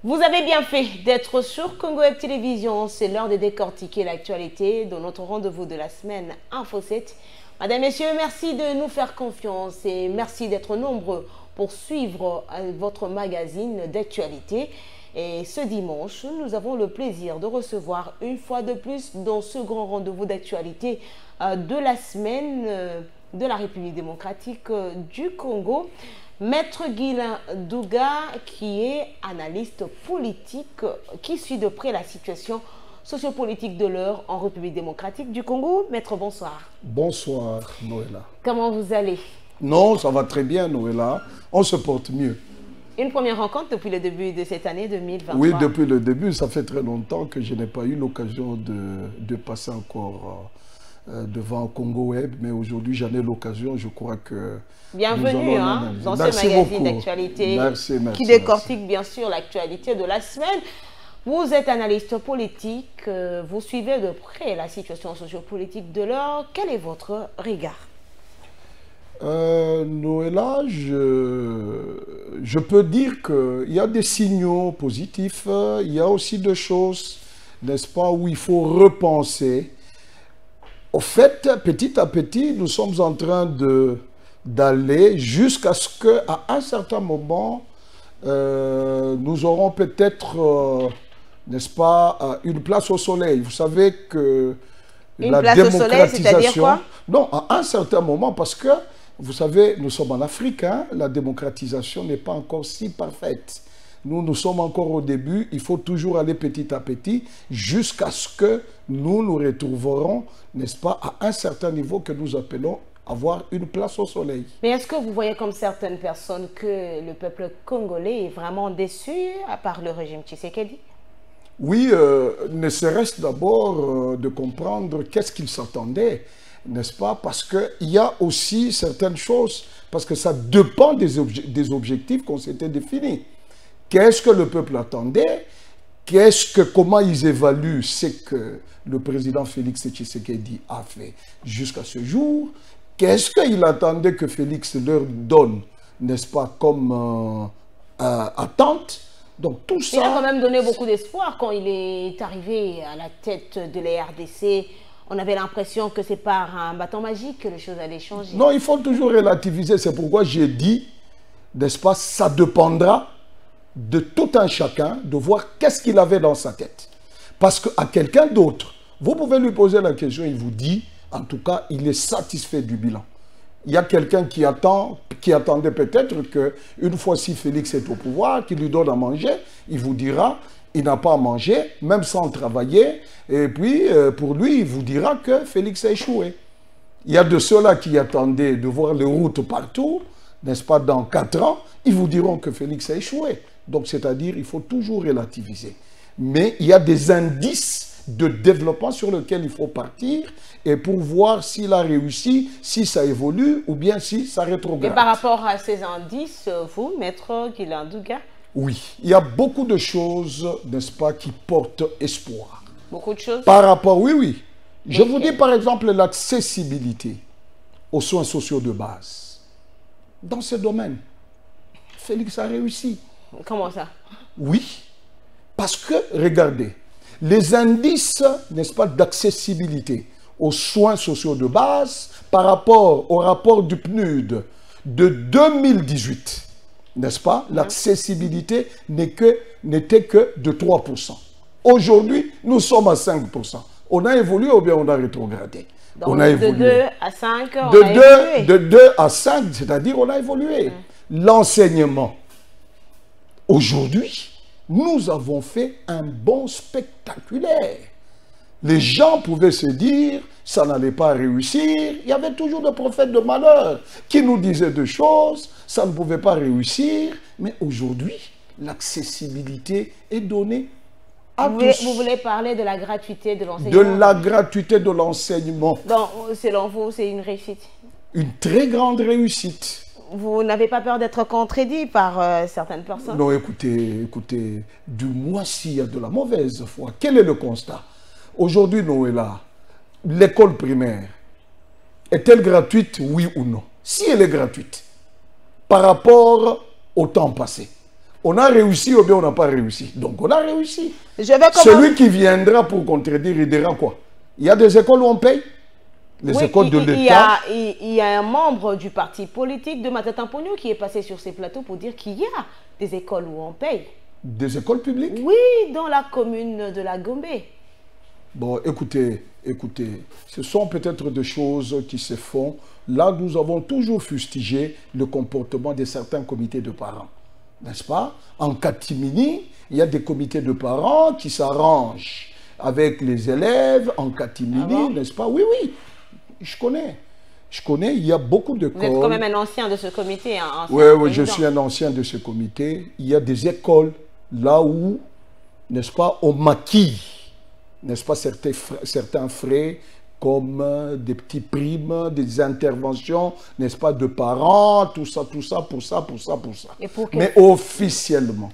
Vous avez bien fait d'être sur Congo Web Télévision. C'est l'heure de décortiquer l'actualité de notre rendez-vous de la semaine Info 7. Mesdames, Messieurs, merci de nous faire confiance et merci d'être nombreux pour suivre votre magazine d'actualité. Et ce dimanche, nous avons le plaisir de recevoir une fois de plus dans ce grand rendez-vous d'actualité de la semaine de la République démocratique du Congo, Maître Guilain Douga, qui est analyste politique, qui suit de près la situation sociopolitique de l'heure en République démocratique du Congo. Maître, bonsoir. Bonsoir, Noëlla. Comment vous allez? Non, ça va très bien, Noëlla. On se porte mieux. Une première rencontre depuis le début de cette année 2023. Oui, depuis le début. Ça fait très longtemps que je n'ai pas eu l'occasion de passer encore devant Congo Web. Mais aujourd'hui, j'en ai l'occasion. Je crois que... Bienvenue dans ce magazine d'actualité qui décortique bien sûr l'actualité de la semaine. Vous êtes analyste politique, vous suivez de près la situation sociopolitique de l'heure. Quel est votre regard? Noëlla, je peux dire qu'il y a des signaux positifs, il y a aussi des choses, n'est-ce pas, où il faut repenser. Au fait, petit à petit, nous sommes en train d'aller jusqu'à ce qu'à un certain moment, nous aurons peut-être, n'est-ce pas, une place au soleil. Vous savez que la démocratisation... c'est-à-dire quoi? Non, à un certain moment, parce que, vous savez, nous sommes en Afrique, hein, la démocratisation n'est pas encore si parfaite. Nous sommes encore au début, il faut toujours aller petit à petit jusqu'à ce que nous retrouverons, n'est-ce pas, à un certain niveau que nous appelons avoir une place au soleil. Mais est-ce que vous voyez comme certaines personnes que le peuple congolais est vraiment déçu par le régime Tshisekedi? Oui, ne serait-ce d'abord de comprendre qu'est-ce qu'il s'attendait, n'est-ce pas? Parce qu'il y a aussi certaines choses, parce que ça dépend des objectifs qu'on s'était définis. Qu'est-ce que le peuple attendait? Comment ils évaluent ce que le président Félix Tshisekedi a fait jusqu'à ce jour? Qu'est-ce qu'il attendait que Félix leur donne, n'est-ce pas, comme attente? Donc tout ça... Il a quand même donné beaucoup d'espoir quand il est arrivé à la tête de la RDC. On avait l'impression que c'est par un bâton magique que les choses allaient changer. Non, il faut toujours relativiser. C'est pourquoi j'ai dit, n'est-ce pas, ça dépendra de tout un chacun de voir qu'est-ce qu'il avait dans sa tête. Parce qu'à quelqu'un d'autre, vous pouvez lui poser la question, il vous dit, en tout cas, il est satisfait du bilan. Il y a quelqu'un qui attendait peut-être qu'une fois si Félix est au pouvoir, qu'il lui donne à manger, il vous dira, il n'a pas à manger, même sans travailler, et puis pour lui, il vous dira que Félix a échoué. Il y a de ceux-là qui attendaient de voir les routes partout, n'est-ce pas, dans 4 ans, ils vous diront que Félix a échoué. Donc, c'est-à-dire, il faut toujours relativiser. Mais il y a des indices de développement sur lesquels il faut partir et pour voir s'il a réussi, si ça évolue ou bien si ça rétrograde. Et par rapport à ces indices, vous, Maître Guilain Douga? Oui, il y a beaucoup de choses, n'est-ce pas, qui portent espoir. Beaucoup de choses? Par rapport, oui, oui. Je vous dis par exemple l'accessibilité aux soins sociaux de base. Dans ce domaine, Félix a réussi. Comment ça? Oui, parce que, regardez, les indices, n'est-ce pas, d'accessibilité aux soins sociaux de base par rapport au rapport du PNUD de 2018, n'est-ce pas, l'accessibilité n'était que de 3%. Aujourd'hui, nous sommes à 5%. On a évolué ou bien on a rétrogradé? Donc, on a évolué. De 2 à 5, on a évolué. De 2 à 5, c'est-à-dire on a évolué. L'enseignement. Aujourd'hui, nous avons fait un bond spectaculaire. Les gens pouvaient se dire, ça n'allait pas réussir. Il y avait toujours des prophètes de malheur qui nous disaient des choses, ça ne pouvait pas réussir. Mais aujourd'hui, l'accessibilité est donnée à tous. Vous voulez parler de la gratuité de l'enseignement? De la gratuité de l'enseignement. Donc, selon vous, c'est une réussite? Une très grande réussite. Vous n'avez pas peur d'être contredit par certaines personnes? Non, écoutez, du moins s'il y a de la mauvaise foi. Quel est le constat? Aujourd'hui, Noëlla, l'école primaire, est-elle gratuite, oui ou non? Si elle est gratuite, par rapport au temps passé, On a réussi ou bien on n'a pas réussi. Donc on a réussi. Celui qui viendra pour contredire, il dira quoi? Il y a des écoles où on paye? Les écoles de l'État. Il y a un membre du parti politique de Matata Pogno qui est passé sur ces plateaux pour dire qu'il y a des écoles où on paye. Des écoles publiques? Oui, dans la commune de la Gombe. Bon, écoutez, ce sont peut-être des choses qui se font. Là, nous avons toujours fustigé le comportement de certains comités de parents. N'est-ce pas? En catimini, il y a des comités de parents qui s'arrangent avec les élèves en catimini, n'est-ce pas? Oui, oui, je connais, il y a beaucoup de Vous êtes quand même un ancien de ce comité. Hein, oui, je suis un ancien de ce comité. Il y a des écoles là où, n'est-ce pas, on maquille, n'est-ce pas, certains frais comme des petits primes, des interventions, n'est-ce pas, de parents, tout ça, pour ça. Mais officiellement,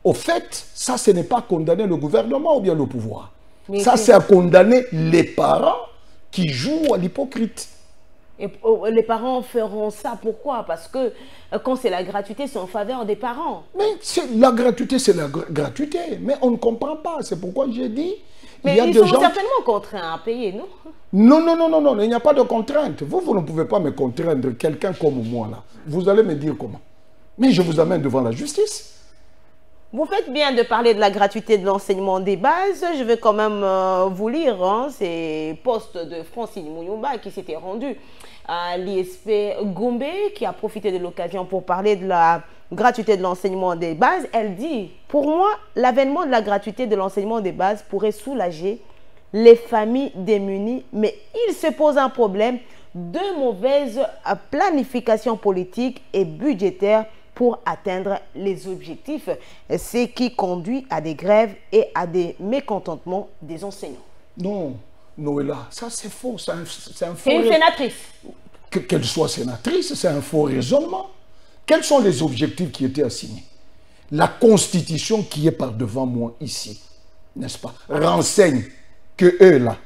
au fait, ça, ce n'est pas condamner le gouvernement ou bien le pouvoir. Mais ça, c'est à condamner les parents qui jouent à l'hypocrite. Et les parents feront ça, pourquoi? Parce que quand c'est la gratuité, c'est en faveur des parents. Mais la gratuité, c'est la gratuité. Mais on ne comprend pas. C'est pourquoi j'ai dit... Mais ils sont certainement contraints à payer, non? Non, il n'y a pas de contrainte. Vous ne pouvez pas me contraindre, quelqu'un comme moi, là. Vous allez me dire comment? Mais je vous amène devant la justice. Vous faites bien de parler de la gratuité de l'enseignement des bases. Je vais quand même vous lire ces posts de Francine Mouyumba qui s'était rendue à l'ISP Gombe, qui a profité de l'occasion pour parler de la gratuité de l'enseignement des bases. Elle dit, pour moi, l'avènement de la gratuité de l'enseignement des bases pourrait soulager les familles démunies, mais il se pose un problème de mauvaise planification politique et budgétaire pour atteindre les objectifs, ce qui conduit à des grèves et à des mécontentements des enseignants. Non, Noëlla, ça c'est faux, c'est un faux... C'est une sénatrice. Qu'elle soit sénatrice, c'est un faux raisonnement. Quels sont les objectifs qui étaient assignés? La Constitution qui est par devant moi ici, n'est-ce pas, renseigne que eux là,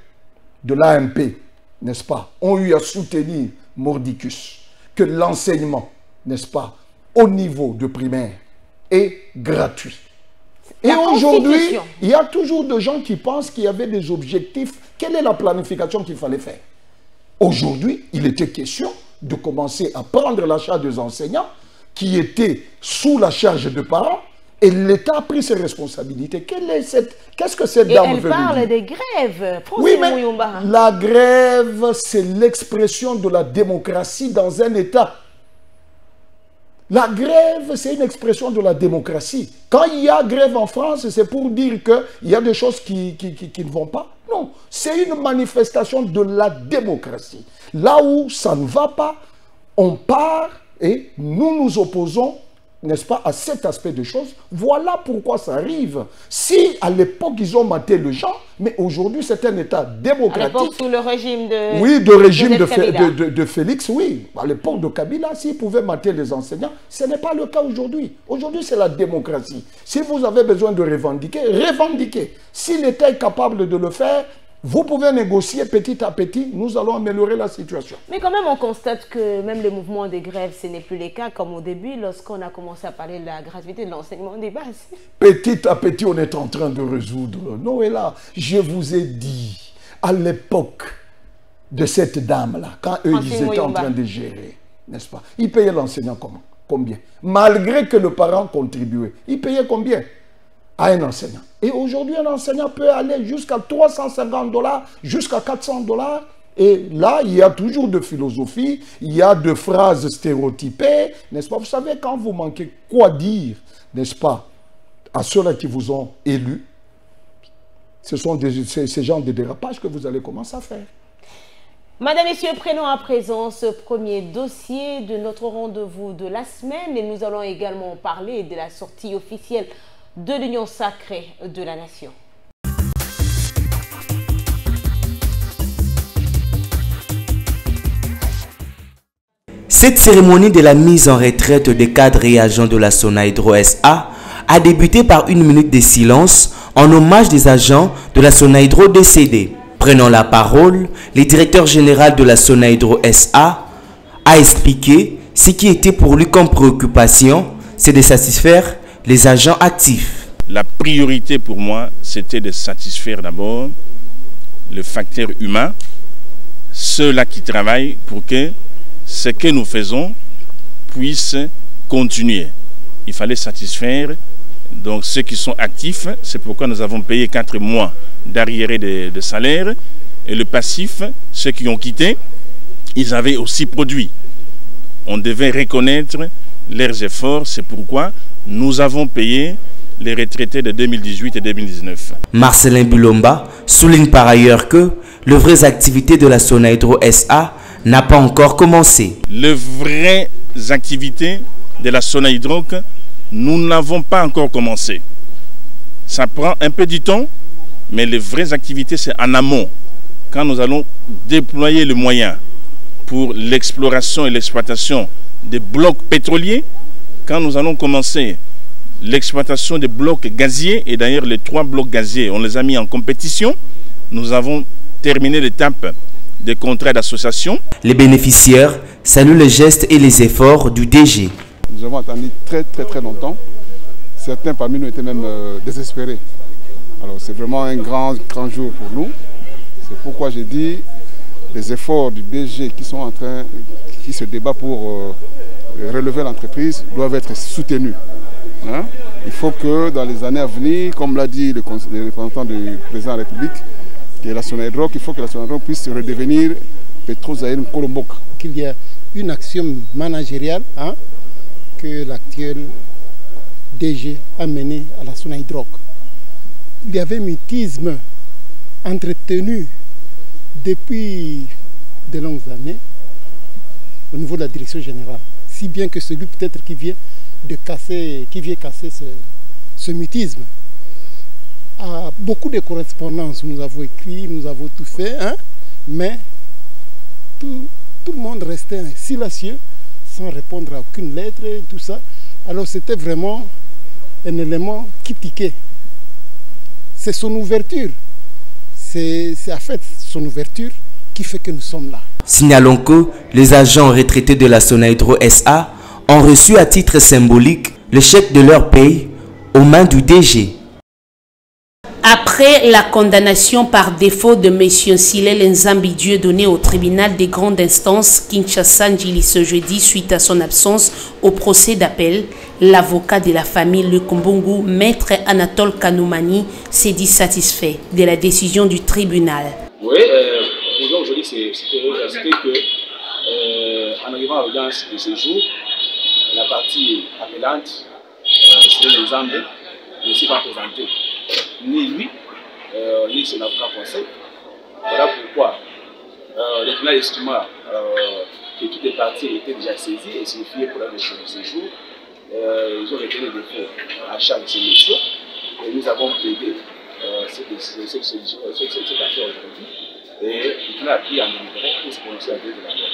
de l'AMP, n'est-ce pas, ont eu à soutenir Mordicus, que l'enseignement, n'est-ce pas, au niveau de primaire est gratuit. Et aujourd'hui, il y a toujours des gens qui pensent qu'il y avait des objectifs. Quelle est la planification qu'il fallait faire? Aujourd'hui, il était question de commencer à prendre la charge des enseignants qui étaient sous la charge de parents et l'État a pris ses responsabilités. Qu'est-ce que cette dame veut dire? Elle parle des grèves. Oui, mais la grève, c'est l'expression de la démocratie dans un État. La grève, c'est une expression de la démocratie. Quand il y a grève en France, c'est pour dire qu'il y a des choses qui ne vont pas. Non, c'est une manifestation de la démocratie. Là où ça ne va pas, on part et nous nous opposons, n'est-ce pas, à cet aspect de choses. Voilà pourquoi ça arrive. Si à l'époque ils ont maté le gens, mais aujourd'hui c'est un État démocratique. À l'époque sous le régime de... Oui, le régime de Félix, oui. À l'époque de Kabila, s'ils pouvaient mater les enseignants, ce n'est pas le cas aujourd'hui. Aujourd'hui c'est la démocratie. Si vous avez besoin de revendiquer, revendiquez. Si l'État est capable de le faire, vous pouvez négocier petit à petit, nous allons améliorer la situation. Mais quand même, on constate que même les mouvements de grève, ce n'est plus le cas comme au début, lorsqu'on a commencé à parler de la gratuité de l'enseignement des bases. Petit à petit, on est en train de résoudre. Noëlla, je vous ai dit, à l'époque de cette dame-là, quand eux, ils étaient en train de gérer, n'est-ce pas? Ils payaient l'enseignant comment? Combien? Malgré que le parent contribuait. Ils payaient combien? À un enseignant. Et aujourd'hui, un enseignant peut aller jusqu'à 350 $, jusqu'à 400 $. Et là, il y a toujours de philosophie, il y a de phrases stéréotypées, n'est-ce pas? Vous savez, quand vous manquez quoi dire, n'est-ce pas, à ceux-là qui vous ont élus, ce sont ces genres de dérapages que vous allez commencer à faire. Madame, Messieurs, prenons à présent ce premier dossier de notre rendez-vous de la semaine et nous allons également parler de la sortie officielle de l'Union sacrée de la nation. Cette cérémonie de la mise en retraite des cadres et agents de la SONAHYDRO SA a débuté par une minute de silence en hommage des agents de la SONAHYDRO décédés. Prenant la parole, le directeur général de la SONAHYDRO SA a expliqué ce qui était pour lui comme préoccupation, c'est de satisfaire les agents actifs. La priorité pour moi, c'était de satisfaire d'abord le facteur humain, ceux-là qui travaillent pour que ce que nous faisons puisse continuer. Il fallait satisfaire donc ceux qui sont actifs, c'est pourquoi nous avons payé 4 mois d'arriérés de salaire. Et le passif, ceux qui ont quitté, ils avaient aussi produit. On devait reconnaître leurs efforts, c'est pourquoi nous avons payé les retraités de 2018 et 2019. Marcelin Bulomba souligne par ailleurs que les vraies activités de la Sonaïdro SA n'a pas encore commencé. Les vraies activités de la Sonaïdro, nous n'avons pas encore commencé. Ça prend un peu du temps, mais les vraies activités, c'est en amont. Quand nous allons déployer les moyens pour l'exploration et l'exploitation des blocs pétroliers, quand nous allons commencer l'exploitation des blocs gaziers, et d'ailleurs les 3 blocs gaziers, on les a mis en compétition, nous avons terminé l'étape des contrats d'association. Les bénéficiaires saluent les gestes et les efforts du DG. Nous avons attendu très longtemps. Certains parmi nous étaient même désespérés. Alors c'est vraiment un grand jour pour nous. C'est pourquoi j'ai dit les efforts du DG qui se débat pour relever l'entreprise doivent être soutenus. Hein? Il faut que dans les années à venir, comme l'a dit le représentant du président de la République, de la Sonaïdro, il faut que la Sonaïdro puisse redevenir Petro-Zaïre Kolomboka. Qu'il y a une action managériale que l'actuel DG a menée à la Sonaïdro. Il y avait un mutisme entretenu depuis de longues années au niveau de la direction générale. Si bien que celui peut-être qui vient casser ce mutisme. À beaucoup de correspondances, nous avons écrit, nous avons tout fait, mais tout le monde restait silencieux, sans répondre à aucune lettre, et tout ça. Alors c'était vraiment un élément qui piquait. C'est son ouverture. C'est en fait son ouverture qui fait que nous sommes là. Signalons que les agents retraités de la Sonaïdro SA ont reçu à titre symbolique le chèque de leur paye aux mains du DG. Après la condamnation par défaut de M. Silel Nzambi Dieudonné au tribunal des grandes instances Kinshasa-Njili ce jeudi suite à son absence au procès d'appel, l'avocat de la famille Luc Mbungu, maître Anatole Kanoumani, s'est dit satisfait de la décision du tribunal. Oui, aujourd'hui c'était que en arrivant à l'audience de ce jour, la partie appelante, c'est Nzambi, ne s'est pas présentée. Ni lui, ni son avocat conseil. Voilà pourquoi le tribunal estima que toutes les parties étaient déjà saisies et signifiées pour la mission de ce jour. Ils ont retiré les dépôts à charge de ces messieurs et nous avons plaidé cette affaire aujourd'hui et le tribunal a pris en délibéré pour se prononcer à deux de la loi.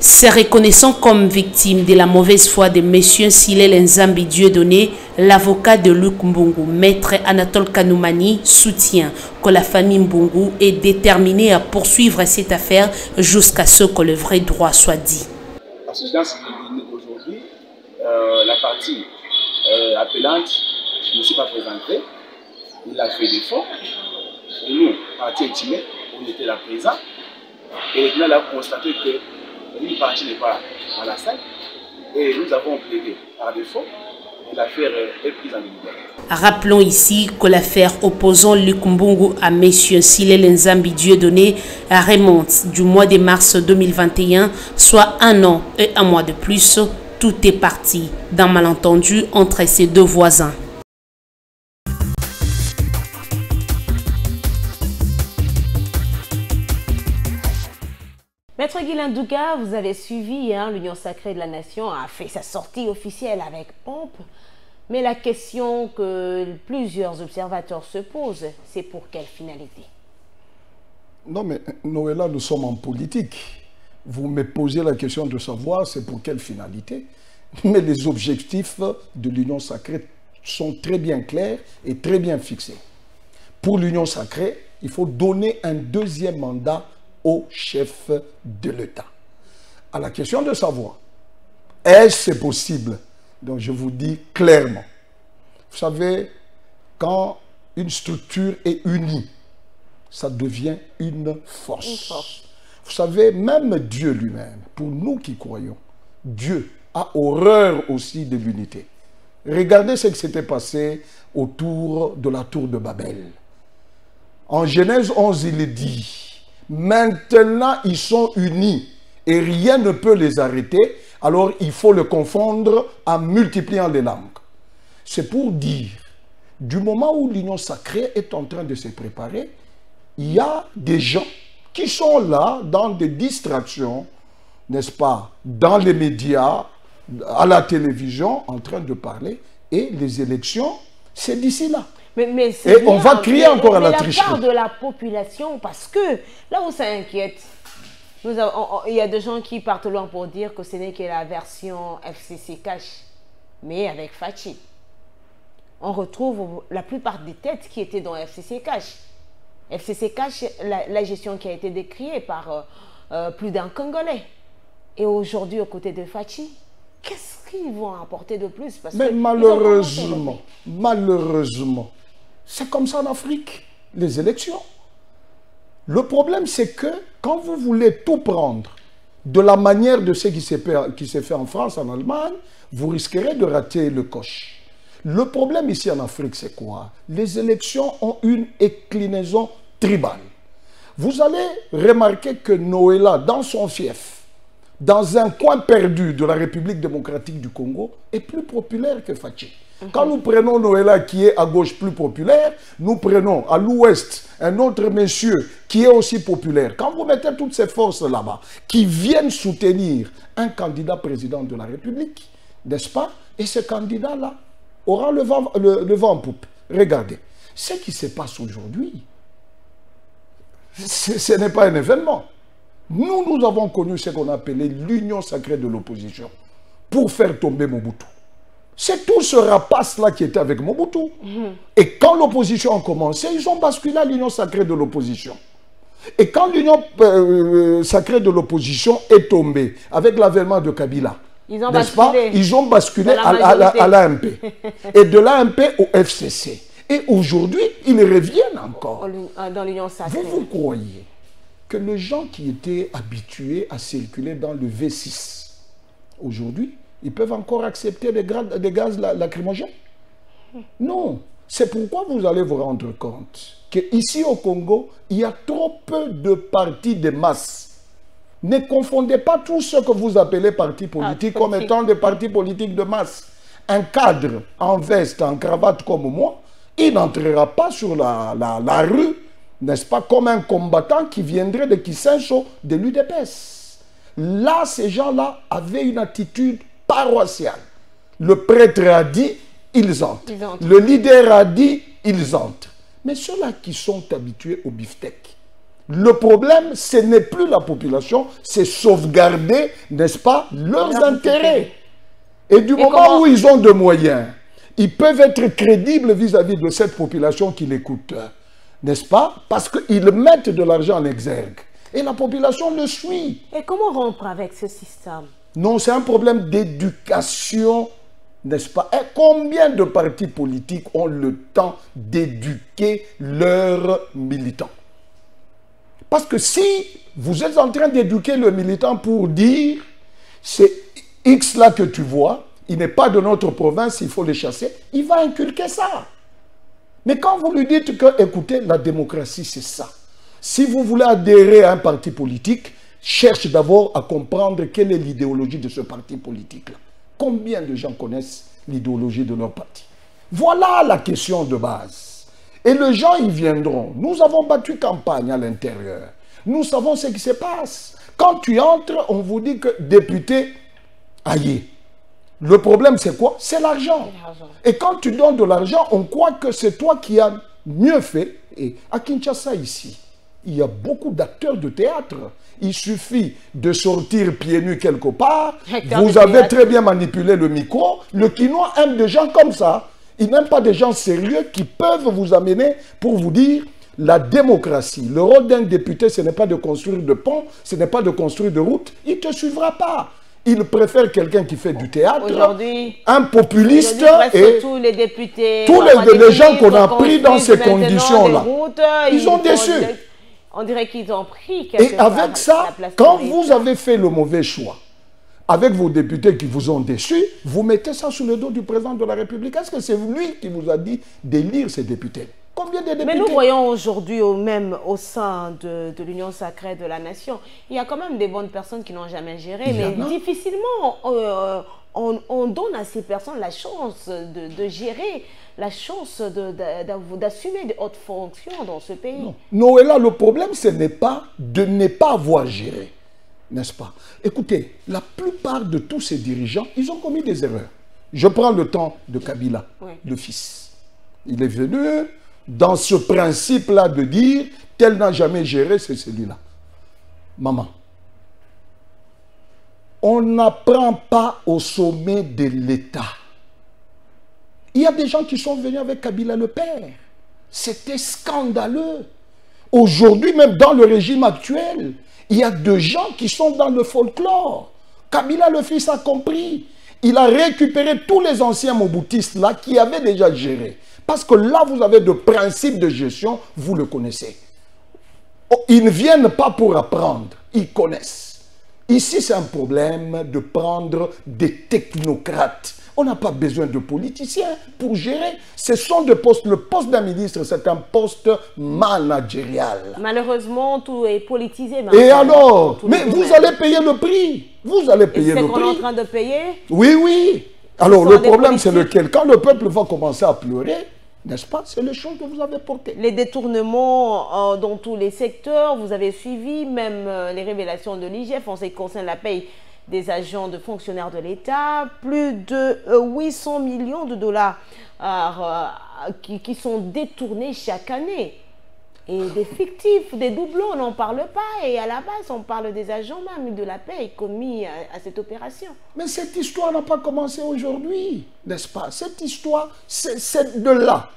Se reconnaissant comme victime de la mauvaise foi de M. Silel Nzambi Dieudonné, l'avocat de Luc Mbungu, maître Anatole Kanoumani, soutient que la famille Mbungu est déterminée à poursuivre cette affaire jusqu'à ce que le vrai droit soit dit. À ce stade d'aujourd'hui, la partie appelante ne s'est pas présentée, il a fait défaut, et nous, partie intimée, on était là présents, et le tribunal a constaté que une partie n'est pas à la scène et nous avons plaidé par défaut et l'affaire est prise en délibéré. Rappelons ici que l'affaire opposant Luc Mbungu à M. Silel Nzambi Dieudonné remonte du mois de mars 2021, soit 1 an et 1 mois de plus. Tout est parti d'un malentendu entre ces deux voisins. Maître Guilain Douga, vous avez suivi, l'Union Sacrée de la Nation a fait sa sortie officielle avec pompe. Mais la question que plusieurs observateurs se posent, c'est pour quelle finalité? Non mais Noëlla, nous sommes en politique. Vous me posez la question de savoir c'est pour quelle finalité. Mais les objectifs de l'Union Sacrée sont très bien clairs et très bien fixés. Pour l'Union Sacrée, il faut donner un deuxième mandat au chef de l'État. À la question de savoir, est-ce possible? Donc je vous dis clairement, Vous savez, quand une structure est unie, ça devient une force. Vous savez, même Dieu lui-même, pour nous qui croyons, Dieu a horreur aussi de l'unité. Regardez ce qui s'était passé autour de la tour de Babel. En Genèse 11, il est dit, maintenant ils sont unis et rien ne peut les arrêter, alors il faut le confondre en multipliant les langues. C'est pour dire, du moment où l'union sacrée est en train de se préparer, il y a des gens qui sont là dans des distractions, n'est-ce pas, dans les médias, à la télévision, en train de parler, et les élections, c'est d'ici là. Mais et on va crier encore à la tricherie. La part de la population, parce que là où ça inquiète, il y a des gens qui partent loin pour dire que ce n'est que la version FCC Cash, mais avec Fachi. On retrouve la plupart des têtes qui étaient dans FCC Cash. FCC Cash, la gestion qui a été décriée par plus d'un Congolais. Et aujourd'hui, aux côtés de Fachi, qu'est-ce qu'ils vont apporter de plus? Parce mais malheureusement, c'est comme ça en Afrique, les élections. Le problème, c'est que quand vous voulez tout prendre de la manière de ce qui s'est fait en France, en Allemagne, vous risquerez de rater le coche. Le problème ici en Afrique, c'est quoi? Les élections ont une inclinaison tribale. Vous allez remarquer que Noëlla, dans son fief, dans un coin perdu de la République démocratique du Congo, est plus populaire que Fachi. Quand nous prenons Noëlla qui est à gauche plus populaire, nous prenons à l'ouest un autre monsieur qui est aussi populaire. Quand vous mettez toutes ces forces là-bas qui viennent soutenir un candidat président de la République, n'est-ce pas? Et ce candidat-là aura le vent en poupe. Regardez, ce qui se passe aujourd'hui, ce n'est pas un événement. Nous avons connu ce qu'on appelait l'union sacrée de l'opposition pour faire tomber Mobutu. C'est tout ce rapace-là qui était avec Mobutu. Et quand l'opposition a commencé, ils ont basculé à l'union sacrée de l'opposition. Et quand l'union sacrée de l'opposition est tombée, avec l'avènement de Kabila, n'est-ce pas? Ils ont basculé à l'AMP. Et de l'AMP au FCC. Et aujourd'hui, ils reviennent encore. Dans l'union sacrée. Vous croyez que les gens qui étaient habitués à circuler dans le V6, aujourd'hui, ils peuvent encore accepter des gaz lacrymogènes? Non. C'est pourquoi vous allez vous rendre compte qu'ici au Congo, il y a trop peu de partis de masse. Ne confondez pas tout ce que vous appelez partis politiques comme étant des partis politiques de masse. Un cadre en veste, en cravate comme moi, il n'entrera pas sur la rue, n'est-ce pas, comme un combattant qui viendrait de Kisenso, de l'UDPS. Là, ces gens-là avaient une attitude paroissiale. Le prêtre a dit, ils entrent. Le leader a dit, ils entrent. Mais ceux-là qui sont habitués au beefsteak, le problème, ce n'est plus la population, c'est sauvegarder, n'est-ce pas, leurs intérêts. Et du moment où ils ont de moyens, ils peuvent être crédibles vis-à-vis de cette population qui l'écoute, n'est-ce pas? Parce qu'ils mettent de l'argent en exergue. Et la population le suit. Et comment rompre avec ce système? Non, c'est un problème d'éducation, n'est-ce pas? Et combien de partis politiques ont le temps d'éduquer leurs militants? Parce que si vous êtes en train d'éduquer le militant pour dire c'est X là que tu vois, il n'est pas de notre province, il faut le chasser, il va inculquer ça. Mais quand vous lui dites que, écoutez, la démocratie c'est ça. Si vous voulez adhérer à un parti politique, cherche d'abord à comprendre quelle est l'idéologie de ce parti politique-là. Combien de gens connaissent l'idéologie de leur parti? Voilà la question de base. Et les gens, ils viendront. Nous avons battu campagne à l'intérieur. Nous savons ce qui se passe. Quand tu entres, on vous dit que député, aïe. Le problème, c'est quoi? C'est l'argent. Et quand tu donnes de l'argent, on croit que c'est toi qui as mieux fait. Et à Kinshasa, ici, il y a beaucoup d'acteurs de théâtre. Il suffit de sortir pieds nus quelque part. Vous avez très bien manipulé le micro. Le Quinois aime des gens comme ça. Il n'aime pas des gens sérieux qui peuvent vous amener pour vous dire la démocratie. Le rôle d'un député, ce n'est pas de construire de ponts, ce n'est pas de construire de routes. Il ne te suivra pas. Il préfère quelqu'un qui fait du théâtre, un populiste et tous les députés, tous les gens qu'on a pris dans ces conditions-là. Ils sont déçus. On dirait qu'ils ont pris et avec ça, quand vous avez fait le mauvais choix, avec vos députés qui vous ont déçus, vous mettez ça sous le dos du président de la République. Est-ce que c'est lui qui vous a dit d'élire ces députés? Combien de députés? Mais nous voyons aujourd'hui, même au sein de l'Union sacrée de la nation, il y a quand même des bonnes personnes qui n'ont jamais géré, mais difficilement on donne à ces personnes la chance de gérer, la chance d'assumer de hautes fonctions dans ce pays. Non. Noëlla, le problème, ce n'est pas de ne pas avoir géré, n'est-ce pas? Écoutez, la plupart de tous ces dirigeants, ils ont commis des erreurs. Je prends le temps de Kabila, le fils. Il est venu dans ce principe-là de dire, tel n'a jamais géré, c'est celui-là. Maman, on n'apprend pas au sommet de l'État. Il y a des gens qui sont venus avec Kabila le père. C'était scandaleux. Aujourd'hui, même dans le régime actuel, il y a des gens qui sont dans le folklore. Kabila le fils a compris. Il a récupéré tous les anciens moboutistes là qui avaient déjà géré. Parce que là, vous avez de principes de gestion, vous le connaissez. Ils ne viennent pas pour apprendre, ils connaissent. Ici, c'est un problème de prendre des technocrates. On n'a pas besoin de politiciens pour gérer. Ce sont des postes. Le poste d'un ministre, c'est un poste managérial. Malheureusement, tout est politisé. Et alors? Mais vous allez payer le prix. Vous allez payer le prix. C'est qu'on est en train de payer? Oui, oui. Alors, le problème, c'est lequel? Quand le peuple va commencer à pleurer, n'est-ce pas? C'est le choix que vous avez porté. Les détournements dans tous les secteurs, vous avez suivi, même les révélations de l'IGF en ce qui concerne la paye des agents de fonctionnaires de l'État, plus de 800 millions de dollars qui sont détournés chaque année. Et des fictifs, des doublons, on n'en parle pas. Et à la base, on parle des agents même de la paie commis à cette opération. Mais cette histoire n'a pas commencé aujourd'hui, n'est-ce pas? Cette histoire, c'est de là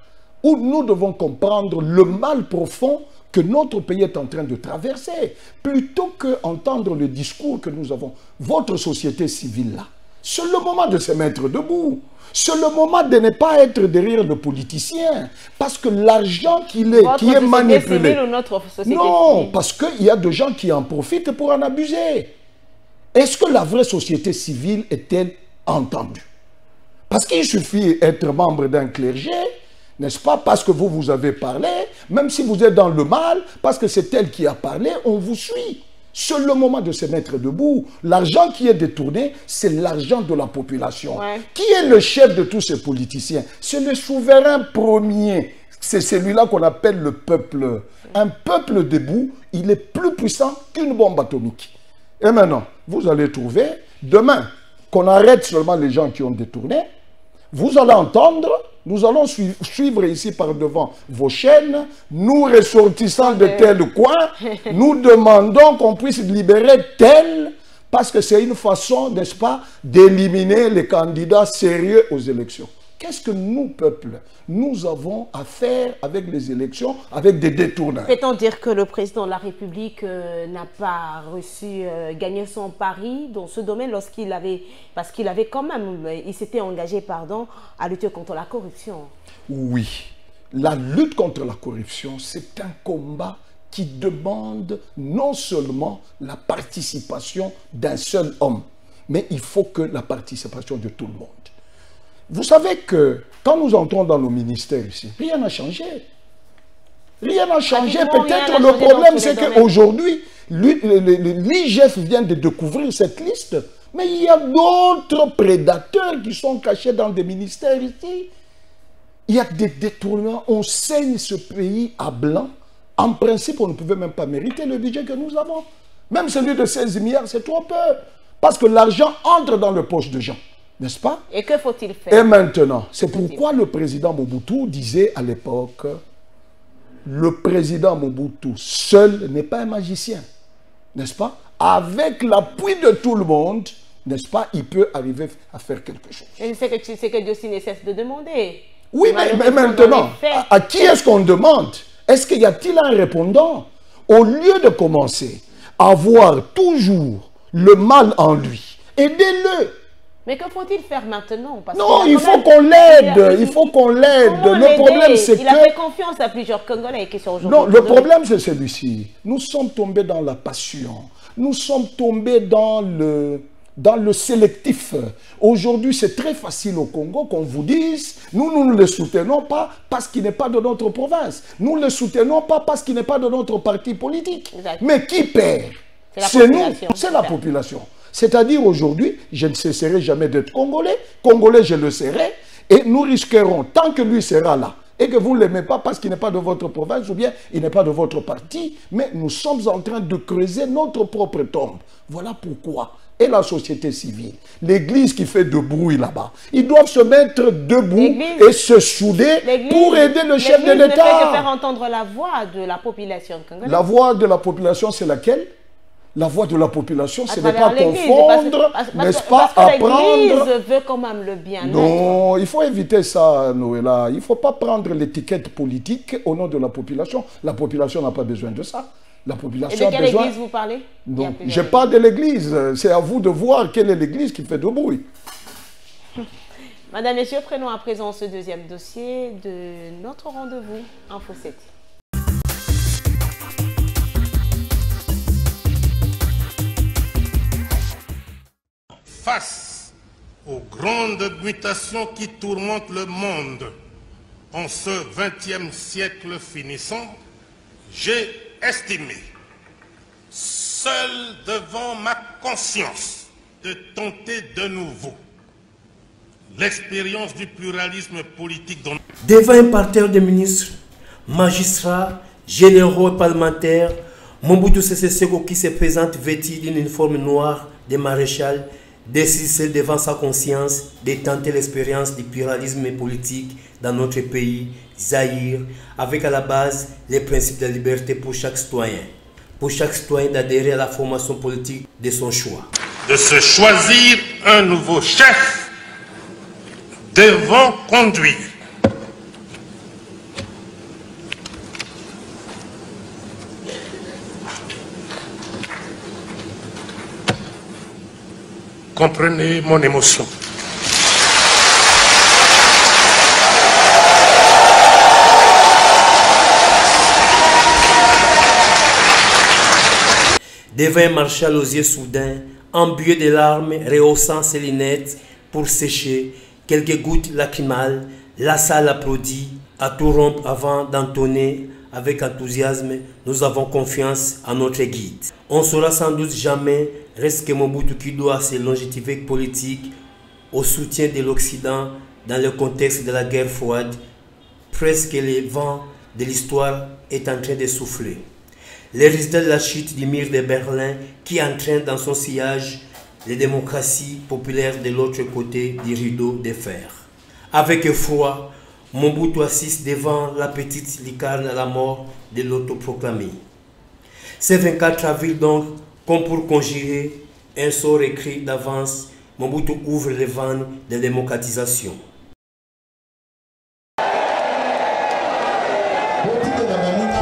où nous devons comprendre le mal profond que notre pays est en train de traverser. Plutôt qu'entendre le discours que nous avons, votre société civile là, c'est le moment de se mettre debout. C'est le moment de ne pas être derrière le politicien. Parce que l'argent qui est manipulé... Ou notre société non, civile. parce qu'il y a des gens qui en profitent pour en abuser. Est-ce que la vraie société civile est-elle entendue? Parce qu'il suffit d'être membre d'un clergé, n'est-ce pas? Parce que vous avez parlé, même si vous êtes dans le mal, parce que c'est elle qui a parlé, on vous suit. C'est le moment de se mettre debout. L'argent qui est détourné, c'est l'argent de la population. Qui est le chef de tous ces politiciens? C'est le souverain premier. C'est celui-là qu'on appelle le peuple. Un peuple debout, il est plus puissant qu'une bombe atomique. Et maintenant, vous allez trouver, demain, qu'on arrête seulement les gens qui ont détourné, vous allez entendre, nous allons suivre ici par devant vos chaînes, nous ressortissant de tel coin, nous demandons qu'on puisse libérer tel, parce que c'est une façon, n'est-ce pas, d'éliminer les candidats sérieux aux élections. Qu'est-ce que nous, peuple, nous avons à faire avec les élections, avec des détourneurs? Peut-on dire que le président de la République n'a pas reçu gagner son pari dans ce domaine lorsqu'il avait, parce qu'il avait quand même, il s'était engagé, pardon, à lutter contre la corruption? Oui, la lutte contre la corruption, c'est un combat qui demande non seulement la participation d'un seul homme, mais il faut que la participation de tout le monde. Vous savez que quand nous entrons dans nos ministères ici, rien n'a changé. Rien n'a changé. Peut-être le problème, c'est qu'aujourd'hui, l'IGF vient de découvrir cette liste, mais il y a d'autres prédateurs qui sont cachés dans des ministères ici. Il y a des détournements. On saigne ce pays à blanc. En principe, on ne pouvait même pas mériter le budget que nous avons. Même celui de 16 milliards, c'est trop peu. Parce que l'argent entre dans les poches de gens. N'est-ce pas? Et que faut-il faire? Et maintenant, c'est pourquoi le président Mobutu disait à l'époque, le président Mobutu seul n'est pas un magicien. N'est-ce pas? Avec l'appui de tout le monde, n'est-ce pas, il peut arriver à faire quelque chose. Et c'est que Dieu s'y cesse de demander. Oui, mais maintenant, à qui est-ce qu'on demande? Est-ce qu'il y a-t-il un répondant? Au lieu de commencer à voir toujours le mal en lui, Aidez-le. Mais que faut-il faire maintenant? Parce non, il faut qu'on l'aide. Il faut qu'on l'aide. Le problème, c'est que... Il a fait confiance à plusieurs Congolais qui sont aujourd'hui... Non, le problème, c'est celui-ci. Nous sommes tombés dans la passion. Nous sommes tombés dans le sélectif. Aujourd'hui, c'est très facile au Congo qu'on vous dise, nous ne le soutenons pas parce qu'il n'est pas de notre province. Nous ne le soutenons pas parce qu'il n'est pas de notre parti politique. Exact. Mais qui perd? C'est nous, c'est la population. C'est-à-dire aujourd'hui, je ne cesserai jamais d'être Congolais. Congolais, je le serai. Et nous risquerons, tant que lui sera là, et que vous ne l'aimez pas parce qu'il n'est pas de votre province ou bien il n'est pas de votre parti, mais nous sommes en train de creuser notre propre tombe. Voilà pourquoi. Et la société civile, l'Église qui fait de bruit là-bas, ils doivent se mettre debout et se souder pour aider le chef de l'État. L'Église ne fait que faire entendre la voix de la population congolaise. La voix de la population, c'est laquelle? La voix de la population, ce n'est pas confondre, n'est-ce pas, apprendre... L'Église veut quand même le bien-être. Non, il faut éviter ça, Noëlla. Il ne faut pas prendre l'étiquette politique au nom de la population. La population n'a pas besoin de ça. La population a besoin... Et de quelle église vous parlez? Non, je parle de l'église. C'est à vous de voir quelle est l'église qui fait de bruit. Madame, Messieurs, prenons à présent ce deuxième dossier de notre rendez-vous Info 7. Face aux grandes mutations qui tourmentent le monde en ce XXe siècle finissant, j'ai estimé, seul devant ma conscience, de tenter de nouveau l'expérience du pluralisme politique. Devant un parterre de ministres, magistrats, généraux et parlementaires, Mobutu Sese Seko qui se présente vêtu d'une uniforme noire de maréchal décide seul devant sa conscience de tenter l'expérience du pluralisme politique dans notre pays, Zaïre, avec à la base les principes de la liberté pour chaque citoyen. Pour chaque citoyen d'adhérer à la formation politique de son choix. De se choisir un nouveau chef devant conduire. Comprenez mon émotion. Devant un marshal aux yeux soudains, embué de larmes, rehaussant ses lunettes pour sécher quelques gouttes lacrymales, la salle applaudit, à tout rompre avant d'entonner avec enthousiasme, nous avons confiance en notre guide. On ne saura sans doute jamais, reste que Mobutu qui doit ses longévités politiques au soutien de l'Occident dans le contexte de la guerre froide, presque le vent de l'histoire est en train de souffler. Les résultats de la chute du mur de Berlin qui entraîne dans son sillage les démocraties populaires de l'autre côté du rideau de fer. Avec effroi, Mobutu assiste devant la petite lucarne à la mort de l'autoproclamé. Ces 24 avril donc, comme pour conjurer un sort écrit d'avance, Mobutu ouvre les vannes de démocratisation.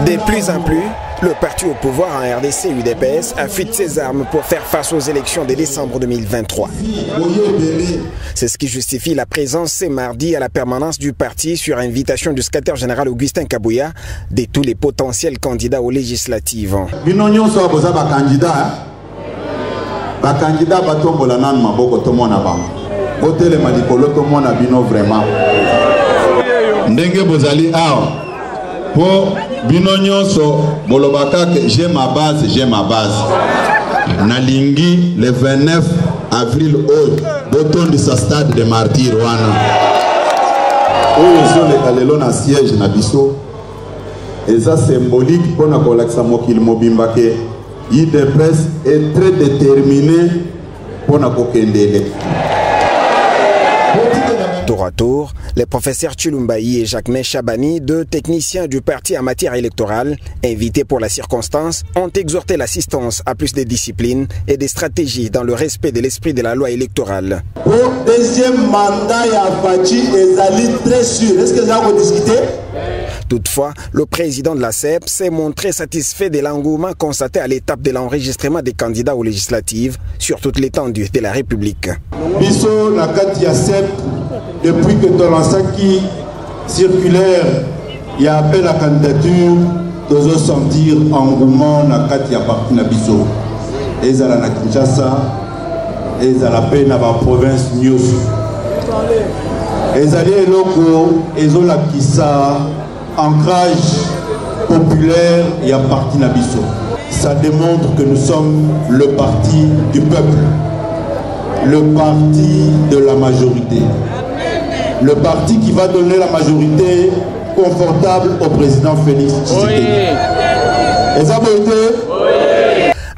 De plus en plus, le parti au pouvoir en RDC, UDPS, affûte ses armes pour faire face aux élections de décembre 2023. C'est ce qui justifie la présence ce mardi à la permanence du parti sur invitation du secrétaire général Augustin Kabouya de tous les potentiels candidats aux législatives. Pour bino nyonso bolobaka que j'ai ma base, nalingi le 29 avril oyo botondi sa stade de martyr wana oyo ezoleka lelo na siège na biso eza symbolique mpona kolakisa mokili mobimba ke UDPS est très déterminé mpona kokendele. Tour à tour, les professeurs Chulumbayi et Jacques Chabani, deux techniciens du parti en matière électorale, invités pour la circonstance, ont exhorté l'assistance à plus de discipline et de stratégie dans le respect de l'esprit de la loi électorale. Pour deuxième mandat, il y a Fachi et Zali très sûr. Est-ce que ça va discuter? Toutefois, le président de la CEP s'est montré satisfait de l'engouement constaté à l'étape de l'enregistrement des candidats aux législatives sur toute l'étendue de la République. Biso na kati ya CEP depuis que tolansaki circulaire il y a appel à candidature dozo sentir engouement na kati ya parti na biso ezala na Kinshasa ezala pe na ba province nyonso ezali eloko ezolakisa ancrage populaire et à parti Nabiso. Ça démontre que nous sommes le parti du peuple, le parti de la majorité, le parti qui va donner la majorité confortable au président Félix Tshisekedi. Et ça peut être...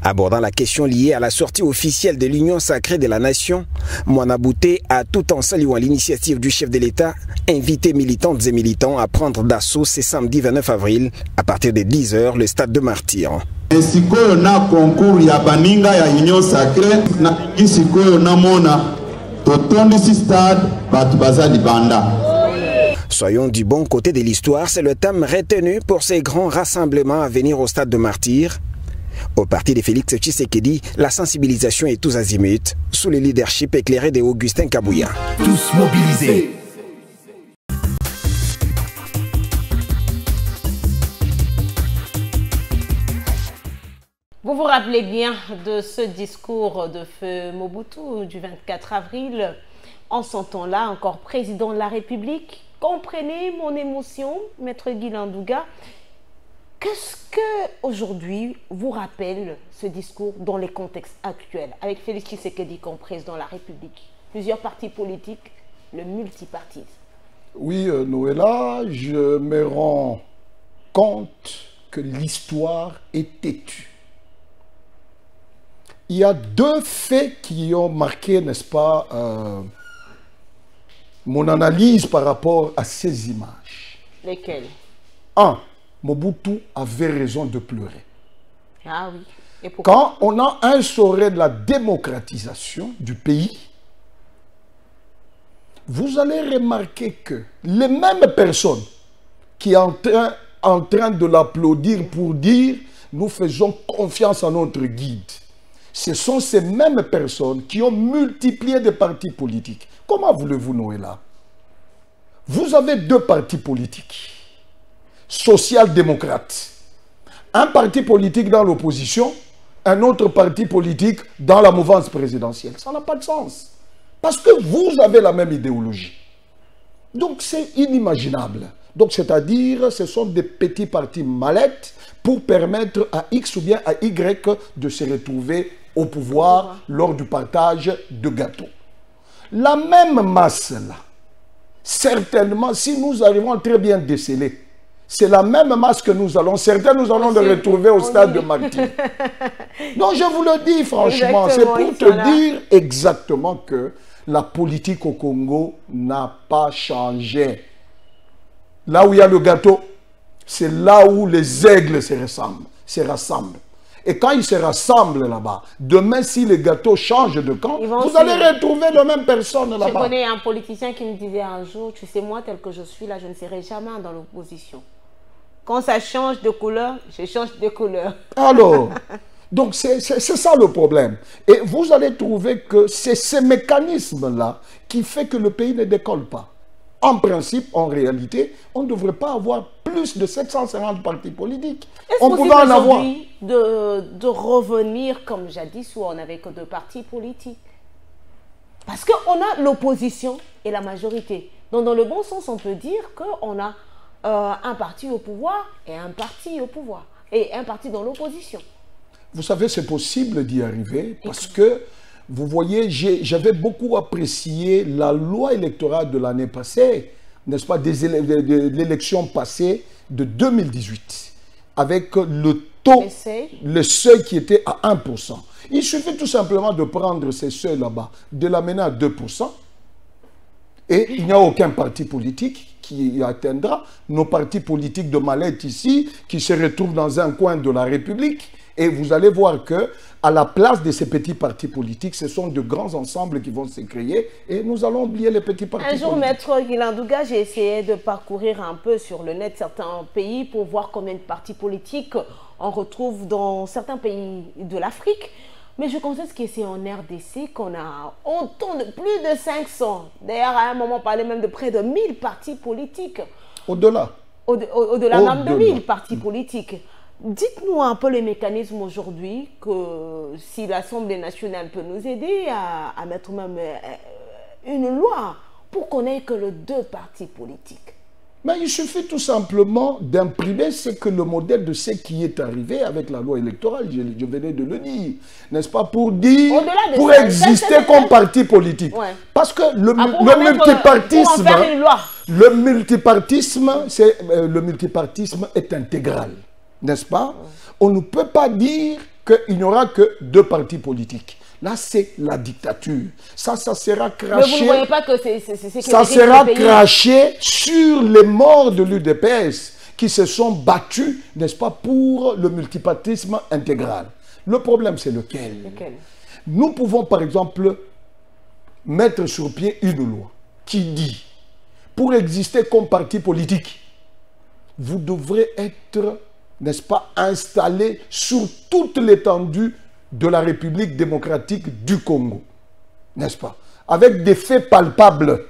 Abordant la question liée à la sortie officielle de l'Union sacrée de la Nation, Moana Bouté a, tout en saluant l'initiative du chef de l'État, invité militantes et militants à prendre d'assaut ce samedi 29 avril à partir de 10 h le stade de Martyrs. Ainsi qu'on a concours ya baninga ya Union sacrée, na isiko na mona totondi si stade batubaza libanda. Soyons du bon côté de l'histoire, c'est le thème retenu pour ces grands rassemblements à venir au stade de Martyrs. Au parti de Félix Tshisekedi, la sensibilisation est tous azimuts, sous le leadership éclairé de Augustin Kabouya. Tous mobilisés. Vous vous rappelez bien de ce discours de feu Mobutu du 24 avril. En son temps-là, encore président de la République. Comprenez mon émotion, maître Guy Landouga. Qu'est-ce que aujourd'hui vous rappelle ce discours dans les contextes actuels, avec Félix Tshisekedi comme président de la République, plusieurs partis politiques, le multipartisme? Oui, Noëlla, je me rends compte que l'histoire est têtue. Il y a deux faits qui ont marqué, n'est-ce pas, mon analyse par rapport à ces images. Lesquels? Un, Mobutu avait raison de pleurer. Ah oui. Et pourquoi? Quand on a instauré la démocratisation du pays, vous allez remarquer que les mêmes personnes qui sont en train de l'applaudir pour dire « nous faisons confiance à notre guide », ce sont ces mêmes personnes qui ont multiplié des partis politiques. Comment voulez-vous, Noëlla? Vous avez deux partis politiques. Social-démocrate. Un parti politique dans l'opposition, un autre parti politique dans la mouvance présidentielle. Ça n'a pas de sens. Parce que vous avez la même idéologie. Donc c'est inimaginable. Donc c'est-à-dire, ce sont des petits partis mallettes pour permettre à X ou bien à Y de se retrouver au pouvoir lors du partage de gâteaux. La même masse-là, certainement, si nous arrivons à très bien déceler, c'est la même masse que nous allons, certains nous allons les retrouver au stade de Martyrs. Donc je vous le dis franchement, c'est pour te dire exactement que la politique au Congo n'a pas changé. Là où il y a le gâteau, c'est là où les aigles se rassemblent. Et quand ils se rassemblent là-bas, demain si les gâteaux changent de camp, vous allez retrouver les mêmes personnes là-bas. Je connais un politicien qui me disait un jour, tu sais moi tel que je suis là, je ne serai jamais dans l'opposition. Quand ça change de couleur, je change de couleur. Alors, donc c'est ça le problème. Et vous allez trouver que c'est ce mécanisme-là qui fait que le pays ne décolle pas. En principe, en réalité, on ne devrait pas avoir plus de 750 partis politiques. Est-ce possible aujourd'hui de revenir comme jadis où on n'avait que deux partis politiques? Parce qu'on a l'opposition et la majorité. Donc dans le bon sens, on peut dire qu'on a un parti au pouvoir et un parti au pouvoir. Et un parti dans l'opposition. Vous savez, c'est possible d'y arriver parce que, vous voyez, j'avais beaucoup apprécié la loi électorale de l'année passée, n'est-ce pas, de l'élection passée de 2018, avec le taux, le seuil qui était à 1%. Il suffit tout simplement de prendre ces seuils là-bas, de l'amener à 2%, et il n'y a aucun parti politique qui y atteindra. Nos partis politiques de mallette ici, qui se retrouvent dans un coin de la République, Et vous allez voir que à la place de ces petits partis politiques, ce sont de grands ensembles qui vont se créer et nous allons oublier les petits partis politiques. Un jour, Maître Guilandouga, j'ai essayé de parcourir un peu sur le net certains pays pour voir combien de partis politiques on retrouve dans certains pays de l'Afrique. Mais je constate que c'est en RDC qu'on a autant de plus de 500. D'ailleurs, à un moment, on parlait même de près de 1000 partis politiques. Au-delà. Au-delà même de 1000 partis politiques. Dites-nous un peu les mécanismes aujourd'hui, que si l'Assemblée nationale peut nous aider à mettre même une loi pour qu'on ait que les 2 partis politiques. Mais il suffit tout simplement d'imprimer ce que le modèle de ce qui est arrivé avec la loi électorale, je venais de le dire, n'est-ce pas, pour dire, pour exister comme parti politique. Ouais. Parce que le multipartisme est intégral, n'est-ce pas? Ouais. On ne peut pas dire qu'il n'y aura que 2 partis politiques. Là, c'est la dictature. Ça sera craché. Mais vous ne voyez pas que c'est ça sera craché sur les morts de l'UDPS qui se sont battus, n'est-ce pas, pour le multipartisme intégral. Le problème, c'est lequel? Nous pouvons, par exemple, mettre sur pied une loi qui dit, pour exister comme parti politique, vous devrez être, n'est-ce pas, installé sur toute l'étendue de la République démocratique du Congo, n'est-ce pas? Avec des faits palpables.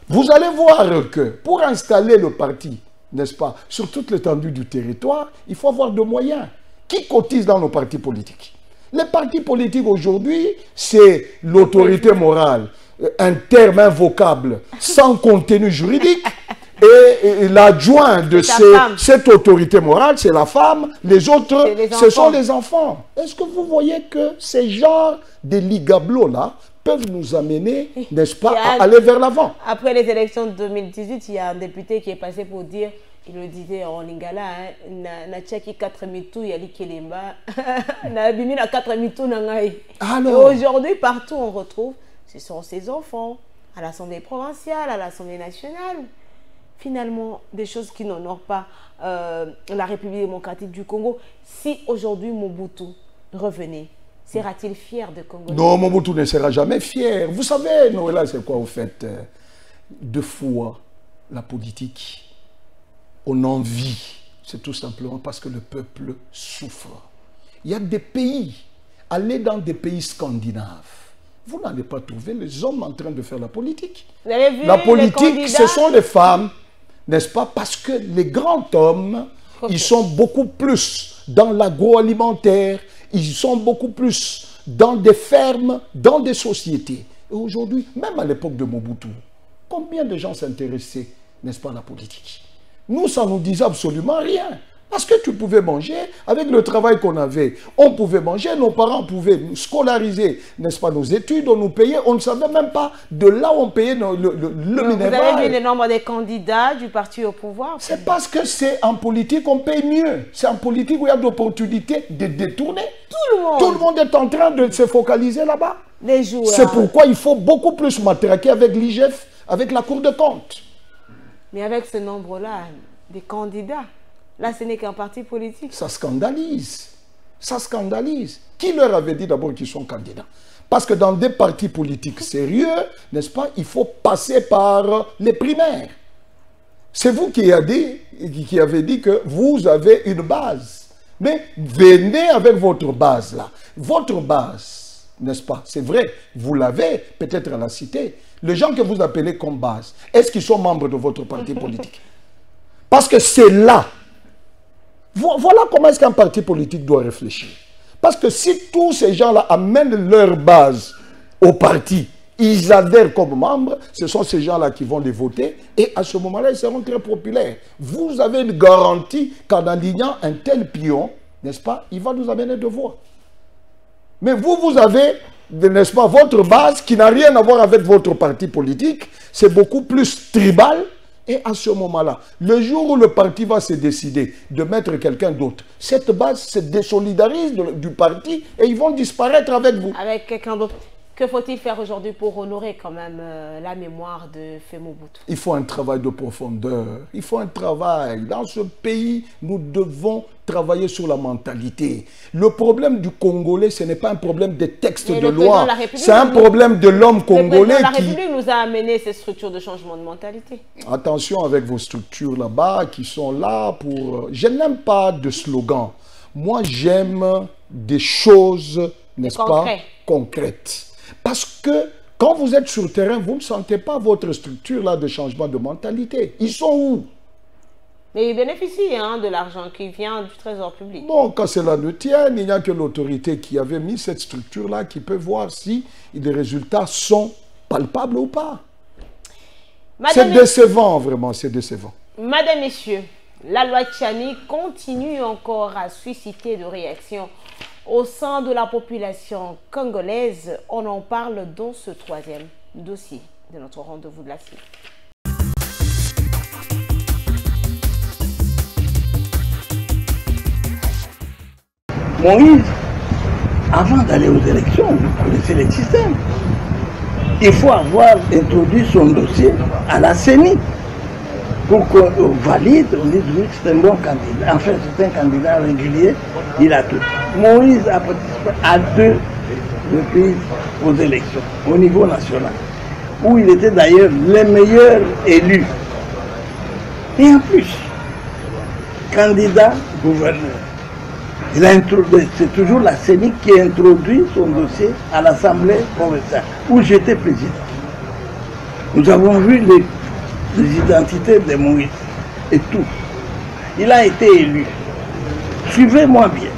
Vous allez voir que pour installer le parti, n'est-ce pas, sur toute l'étendue du territoire, il faut avoir de moyens. Qui cotise dans nos partis politiques? Les partis politiques aujourd'hui, c'est l'autorité morale, un terme invocable, sans contenu juridique. Et l'adjoint de cette autorité morale, c'est la femme. Les autres, ce sont les enfants. Est-ce que vous voyez que ces genres de ligablos-là peuvent nous amener, n'est-ce pas, à aller vers l'avant? Après les élections de 2018, il y a un député qui est passé pour dire, il le disait en lingala, na tchaki 4 mitou, il y a l'ikelemba, na bimi na 4 mitou na ngai. Aujourd'hui, partout on retrouve, ce sont ces enfants, à l'Assemblée provinciale, à l'Assemblée nationale. Finalement, des choses qui n'honorent pas la République démocratique du Congo. Si aujourd'hui Mobutu revenait, sera-t-il fier de Congo? Non, Mobutu ne sera jamais fier. Vous savez, Noëlla, c'est quoi au fait? 2 fois la politique, on en vit. C'est tout simplement parce que le peuple souffre. Il y a des pays, allez dans des pays scandinaves, vous n'allez pas trouver les hommes en train de faire la politique. Vous avez vu la politique, ce sont les femmes, n'est-ce pas? Parce que les grands hommes, ils sont beaucoup plus dans l'agroalimentaire, ils sont beaucoup plus dans des fermes, dans des sociétés. Et aujourd'hui, même à l'époque de Mobutu, combien de gens s'intéressaient, n'est-ce pas, à la politique? Nous, ça ne nous disait absolument rien. Parce que tu pouvais manger, avec le travail qu'on avait, on pouvait manger, nos parents pouvaient nous scolariser, n'est-ce pas, nos études, on nous payait, on ne savait même pas de là où on payait le minéral. Vous avez vu le nombre des candidats du parti au pouvoir? C'est parce que c'est en politique qu'on paye mieux. C'est en politique où il y a d'opportunités de détourner. Tout le monde est en train de se focaliser là-bas. C'est pourquoi il faut beaucoup plus matraquer avec l'IGF, avec la Cour des comptes. Mais avec ce nombre-là, des candidats, là, ce n'est qu'un parti politique. Ça scandalise. Ça scandalise. Qui leur avait dit d'abord qu'ils sont candidats? Parce que dans des partis politiques sérieux, n'est-ce pas, il faut passer par les primaires. C'est vous qui avez dit que vous avez une base. Mais venez avec votre base là. Votre base, n'est-ce pas? C'est vrai, vous l'avez peut-être à la cité. Les gens que vous appelez comme base, est-ce qu'ils sont membres de votre parti politique? Parce que c'est là. Voilà comment est-ce qu'un parti politique doit réfléchir. Parce que si tous ces gens-là amènent leur base au parti, ils adhèrent comme membres, ce sont ces gens-là qui vont les voter et à ce moment-là, ils seront très populaires. Vous avez une garantie qu'en alignant un tel pion, n'est-ce pas, il va nous amener de voix. Mais vous avez, n'est-ce pas, votre base qui n'a rien à voir avec votre parti politique, c'est beaucoup plus tribal. Et à ce moment-là, le jour où le parti va se décider de mettre quelqu'un d'autre, cette base se désolidarise du parti et ils vont disparaître avec vous. Avec quelqu'un d'autre. Que faut-il faire aujourd'hui pour honorer quand même la mémoire de Faure Mobutu? Il faut un travail de profondeur. Il faut un travail. Dans ce pays, nous devons travailler sur la mentalité. Le problème du Congolais, ce n'est pas un problème des textes de loi. C'est un problème de l'homme congolais. La République nous a amené ces structures de changement de mentalité. Attention avec vos structures là-bas qui sont là pour... Je n'aime pas de slogan. Moi, j'aime des choses, n'est-ce pas, concrètes. Parce que quand vous êtes sur le terrain, vous ne sentez pas votre structure là de changement de mentalité. Ils sont où? Mais ils bénéficient de l'argent qui vient du trésor public. Bon, quand cela ne tient, il n'y a que l'autorité qui avait mis cette structure-là qui peut voir si les résultats sont palpables ou pas. C'est décevant, vraiment, c'est décevant. Madame, Messieurs, la loi Tchani continue encore à susciter de réactions au sein de la population congolaise. On en parle dans ce troisième dossier de notre rendez-vous de la semaine. Moïse, avant d'aller aux élections, vous connaissez les systèmes. Il faut avoir introduit son dossier à la CENI pour qu'on valide, on dise oui, c'est un bon candidat. En fait, c'est un candidat régulier, il a tout. Moïse a participé à 2 reprises aux élections, au niveau national, où il était d'ailleurs le meilleur élu. Et en plus, candidat gouverneur. C'est toujours la CENI qui a introduit son dossier à l'Assemblée provinciale, où j'étais président. Nous avons vu les identités de Moïse et tout. Il a été élu. Suivez-moi bien.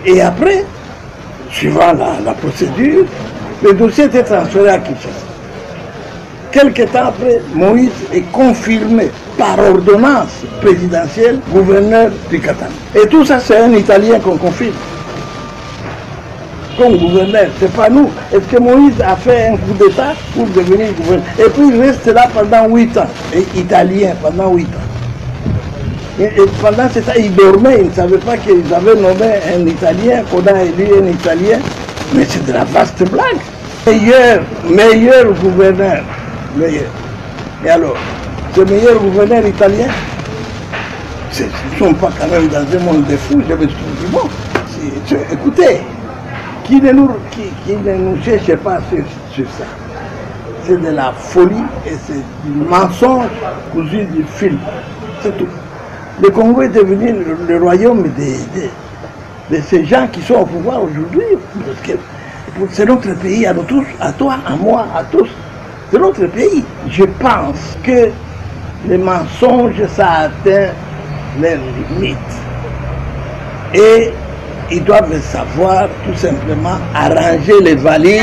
Et après, suivant la procédure, le dossier était transféré à Kinshasa. Quelque temps après, Moïse est confirmé par ordonnance présidentielle gouverneur du Katanga. Et tout ça, c'est un Italien qu'on confirme comme gouverneur, c'est pas nous. Est-ce que Moïse a fait un coup d'État pour devenir gouverneur? Et puis il reste là pendant 8 ans, et italien pendant 8 ans. Et pendant ce temps, il dormait, il ne savait pas qu'ils avaient nommé un Italien, qu'on a élu un Italien. Mais c'est de la vaste blague. Meilleur gouverneur. Meilleur. Et alors, ce meilleur gouverneur italien, ils ne sont pas quand même dans un monde de fous, je me suis dit, bon, écoutez, qui ne nous cherche pas sur ça. C'est de la folie et c'est du mensonge cousu du film. C'est tout. Le Congo est devenu le royaume de ces gens qui sont au pouvoir aujourd'hui. C'est notre pays à nous tous, à toi, à moi, à tous. C'est notre pays. Je pense que les mensonges, ça atteint leurs limites. Et ils doivent savoir tout simplement arranger les valises.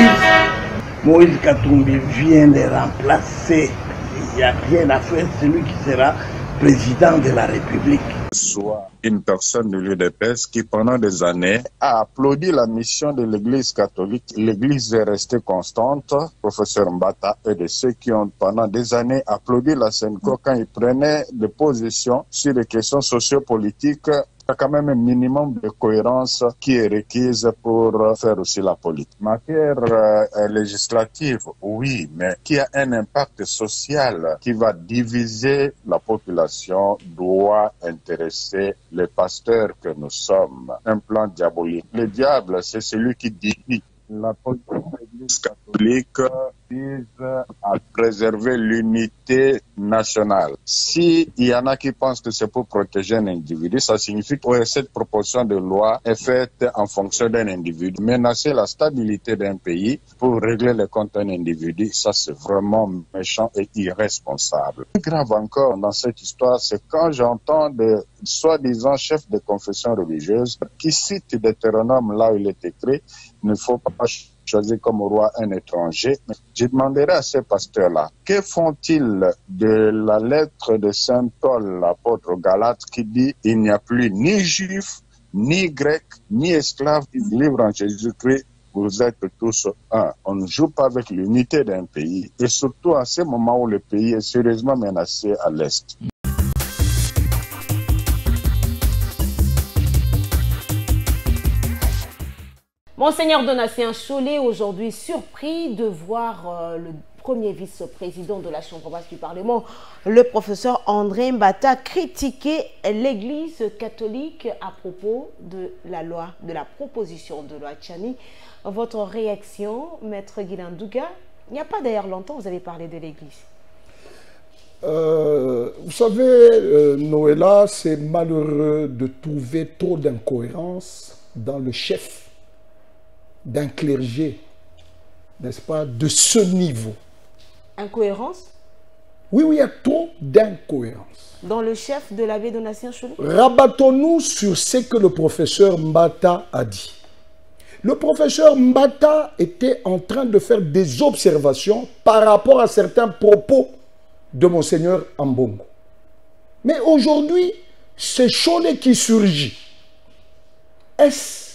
Moïse Katumbi vient de remplacer. Il n'y a rien à faire, c'est lui qui sera président de la République. Soit une personne de l'UDPS qui pendant des années a applaudi la mission de l'Église catholique. L'Église est restée constante, professeur Mbata, et de ceux qui ont pendant des années applaudi la Senko quand ils prenaient des positions sur les questions sociopolitiques. Il y a quand même un minimum de cohérence qui est requise pour faire aussi la politique. Matière législative, oui, mais qui a un impact social qui va diviser la population doit intéresser les pasteurs que nous sommes. Un plan diabolique. Le diable, c'est celui qui divise. La politique de l'Église catholique vise à préserver l'unité nationale. S'il y en a qui pensent que c'est pour protéger un individu, ça signifie que cette proposition de loi est faite en fonction d'un individu. Menacer la stabilité d'un pays pour régler les comptes d'un individu, ça c'est vraiment méchant et irresponsable. Le plus grave encore dans cette histoire, c'est quand j'entends des soi-disant chefs de confession religieuse qui citent Deutéronome là où il est écrit, il ne faut pas choisir comme roi un étranger. Je demanderai à ces pasteurs-là, que font-ils de la lettre de saint Paul, l'apôtre aux Galates, qui dit « Il n'y a plus ni juif, ni grec, ni esclave, libre en Jésus-Christ, vous êtes tous un ». On ne joue pas avec l'unité d'un pays, et surtout à ce moment où le pays est sérieusement menacé à l'Est. Monseigneur Donatien Chollet, aujourd'hui surpris de voir le premier vice-président de la Chambre basse du Parlement, le professeur André Mbata, critiquer l'Église catholique à propos de la loi, de la proposition de loi Tchani. Votre réaction, Maître Guilain Douga? Il n'y a pas d'ailleurs longtemps, vous avez parlé de l'Église. Vous savez, Noëlla, c'est malheureux de trouver trop d'incohérences dans le chef d'un clergé, n'est-ce pas, de ce niveau. Incohérence? Oui, il y a trop d'incohérences. Dans le chef de l'abbé Donatien Chollet? Rabattons-nous sur ce que le professeur Mbata a dit. Le professeur Mbata était en train de faire des observations par rapport à certains propos de Monseigneur Ambongo. Mais aujourd'hui, c'est Chollet qui surgit. Est-ce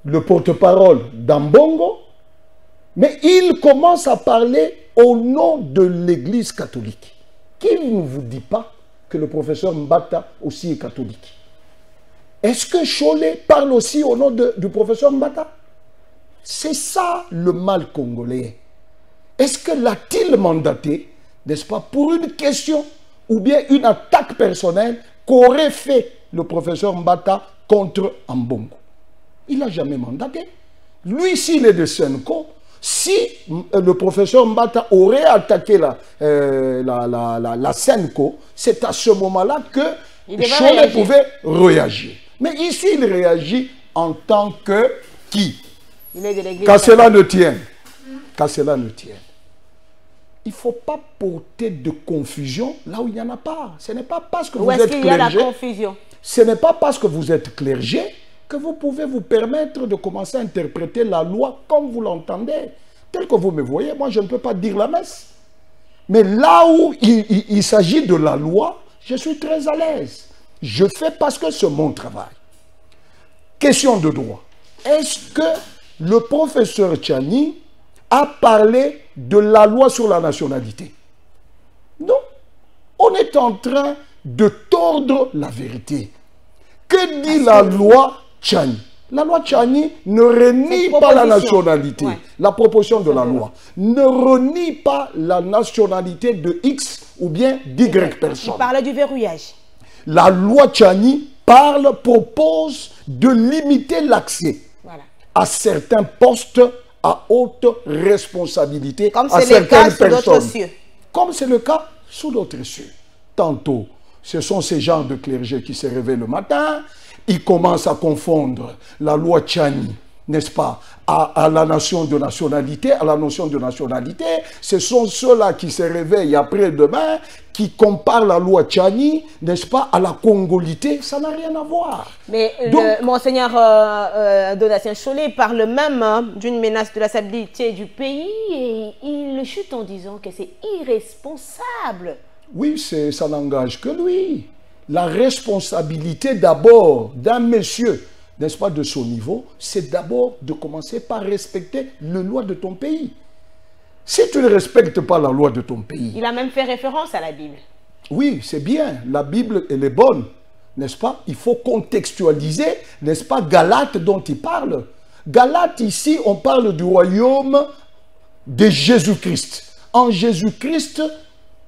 le porte-parole d'Ambongo? Mais il commence à parler au nom de l'Église catholique. Qui ne vous dit pas que le professeur Mbata aussi est catholique? Est-ce que Chollet parle aussi au nom du professeur Mbata? C'est ça le mal congolais. Est-ce que l'a-t-il mandaté, n'est-ce pas, pour une question ou bien une attaque personnelle qu'aurait fait le professeur Mbata contre Ambongo? Il n'a jamais mandaté. Lui, s'il est de Senko, si le professeur Mbata aurait attaqué la Senko, c'est à ce moment-là que Chollet pouvait réagir. Mais ici, il réagit en tant que qui? Qu'à cela ne tienne. Qu'à cela ne tienne. Il ne faut pas porter de confusion là où il n'y en a pas. Ce n'est pas parce que vous êtes clergé. Où est-ce qu'il y a la confusion? Ce n'est pas parce que vous êtes clergé que vous pouvez vous permettre de commencer à interpréter la loi comme vous l'entendez. Tel que vous me voyez, moi je ne peux pas dire la messe. Mais là où il s'agit de la loi, je suis très à l'aise. Je fais parce que c'est mon travail. Question de droit. Est-ce que le professeur Tchani a parlé de la loi sur la nationalité? Non. On est en train de tordre la vérité. Que dit la loi Tchani? La loi Tchani ne renie pas la nationalité. Ouais. La proposition de la loi ne renie pas la nationalité de X ou bien d'Y personne. Il parle du verrouillage. La loi Tchani propose de limiter l'accès à certains postes à haute responsabilité, comme à certaines personnes. Comme c'est le cas sous d'autres cieux. Tantôt, ce sont ces gens de clergé qui se réveillent le matin, ils commencent à confondre la loi Tchani, n'est-ce pas, à la notion de nationalité, à la notion de nationalité. Ce sont ceux-là qui se réveillent après-demain, qui comparent la loi Tchani, n'est-ce pas, à la congolité. Ça n'a rien à voir. Mais Monseigneur Donatien Chollet parle même d'une menace de la stabilité du pays et il chute en disant que c'est irresponsable. Oui, ça n'engage que lui. La responsabilité d'abord d'un monsieur, n'est-ce pas, de son niveau, c'est d'abord de commencer par respecter les lois de ton pays. Si tu ne respectes pas la loi de ton pays... Il a même fait référence à la Bible. Oui, c'est bien. La Bible, elle est bonne, n'est-ce pas? Il faut contextualiser, n'est-ce pas, Galate dont il parle. Galate, ici, on parle du royaume de Jésus-Christ. En Jésus-Christ,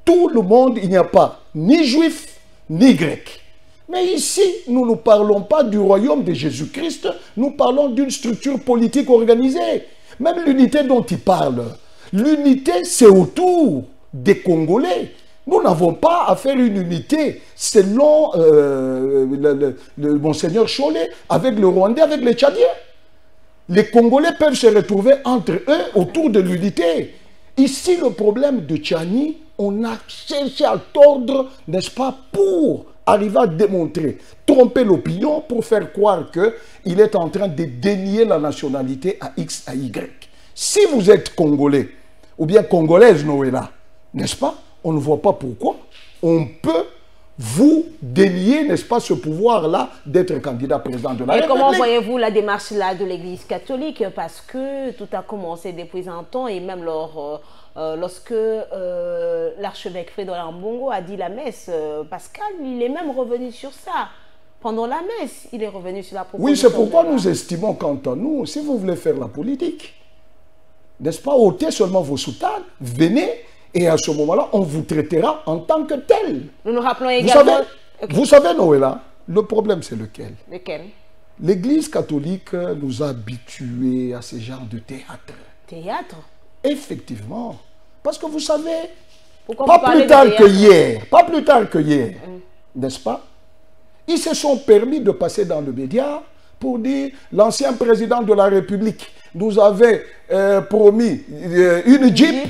tout le monde, il n'y a pas ni juif, ni grec. Mais ici, nous ne parlons pas du royaume de Jésus-Christ, nous parlons d'une structure politique organisée. Même l'unité dont il parle, l'unité, c'est autour des Congolais. Nous n'avons pas à faire une unité selon le Monseigneur Chollet avec le Rwandais, avec les Tchadiens. Les Congolais peuvent se retrouver entre eux autour de l'unité. Ici, le problème de Tchani, on a cherché à tordre, n'est-ce pas, pour arriver à démontrer, tromper l'opinion pour faire croire qu'il est en train de dénier la nationalité à X, à Y. Si vous êtes Congolais, ou bien Congolaise, Noëlla, n'est-ce pas, on ne voit pas pourquoi on peut vous dénier, n'est-ce pas, ce pouvoir-là d'être candidat président de la République. Et comment voyez-vous la démarche-là de l'Église catholique? Parce que tout a commencé depuis un temps et même lorsque l'archevêque Frédéric Ambongo a dit la messe, Pascal, il est même revenu sur ça. pendant la messe, il est revenu sur la proposition. Oui, c'est pourquoi nous estimons quant à nous, si vous voulez faire la politique, n'est-ce pas, ôtez seulement vos soutanes, venez, et à ce moment-là, on vous traitera en tant que tel. Nous nous rappelons également... Vous savez, Noëlla, le problème c'est lequel? Lequel? L'Église catholique nous a habitués à ce genre de théâtre. Théâtre? Effectivement. Parce que vous savez, pourquoi pas plus tard que hier, n'est-ce pas? Ils se sont permis de passer dans le média pour dire l'ancien président de la République nous avait promis une Jeep.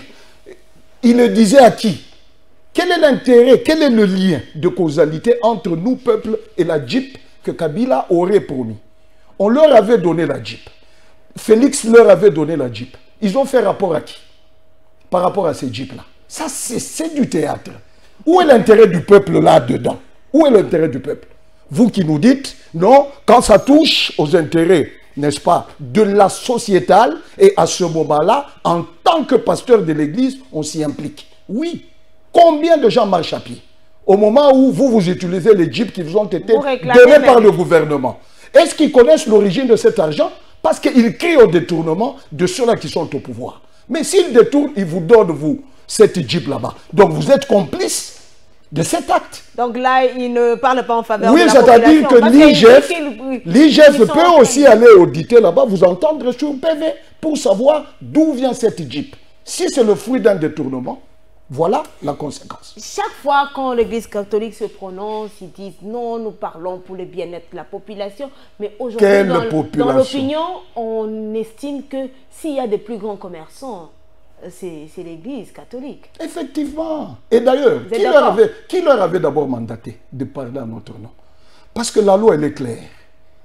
Il le disait à qui? Quel est l'intérêt, quel est le lien de causalité entre nous, peuple, et la Jeep que Kabila aurait promis? On leur avait donné la Jeep. Félix leur avait donné la Jeep. Ils ont fait rapport à qui? Par rapport à ces Jeeps-là. Ça, c'est du théâtre. Où est l'intérêt du peuple là-dedans? Où est l'intérêt du peuple? Vous qui nous dites, non, quand ça touche aux intérêts, n'est-ce pas, de la sociétale, et à ce moment-là, en tant que pasteur de l'Église, on s'y implique. Oui. Combien de gens marchent à pied? Au moment où vous utilisez les jeeps qui vous ont été donnés par le gouvernement. Est-ce qu'ils connaissent l'origine de cet argent? Parce qu'ils crient au détournement de ceux-là qui sont au pouvoir. Mais s'ils détournent, ils vous donnent, vous, cette jeep là-bas. Donc vous êtes complice de cet acte. Donc là, il ne parle pas en faveur de la population. Oui, c'est-à-dire que l'IGF peut aussi aller auditer là-bas, vous entendre sur PV, pour savoir d'où vient cette jeep. Si c'est le fruit d'un détournement, voilà la conséquence. Chaque fois quand l'Église catholique se prononce, ils disent non, nous parlons pour le bien-être de la population. Mais aujourd'hui, dans l'opinion, on estime que s'il y a des plus grands commerçants, c'est l'Église catholique. Effectivement. Et d'ailleurs, qui leur avait d'abord mandaté de parler à notre nom? Parce que la loi, elle est claire.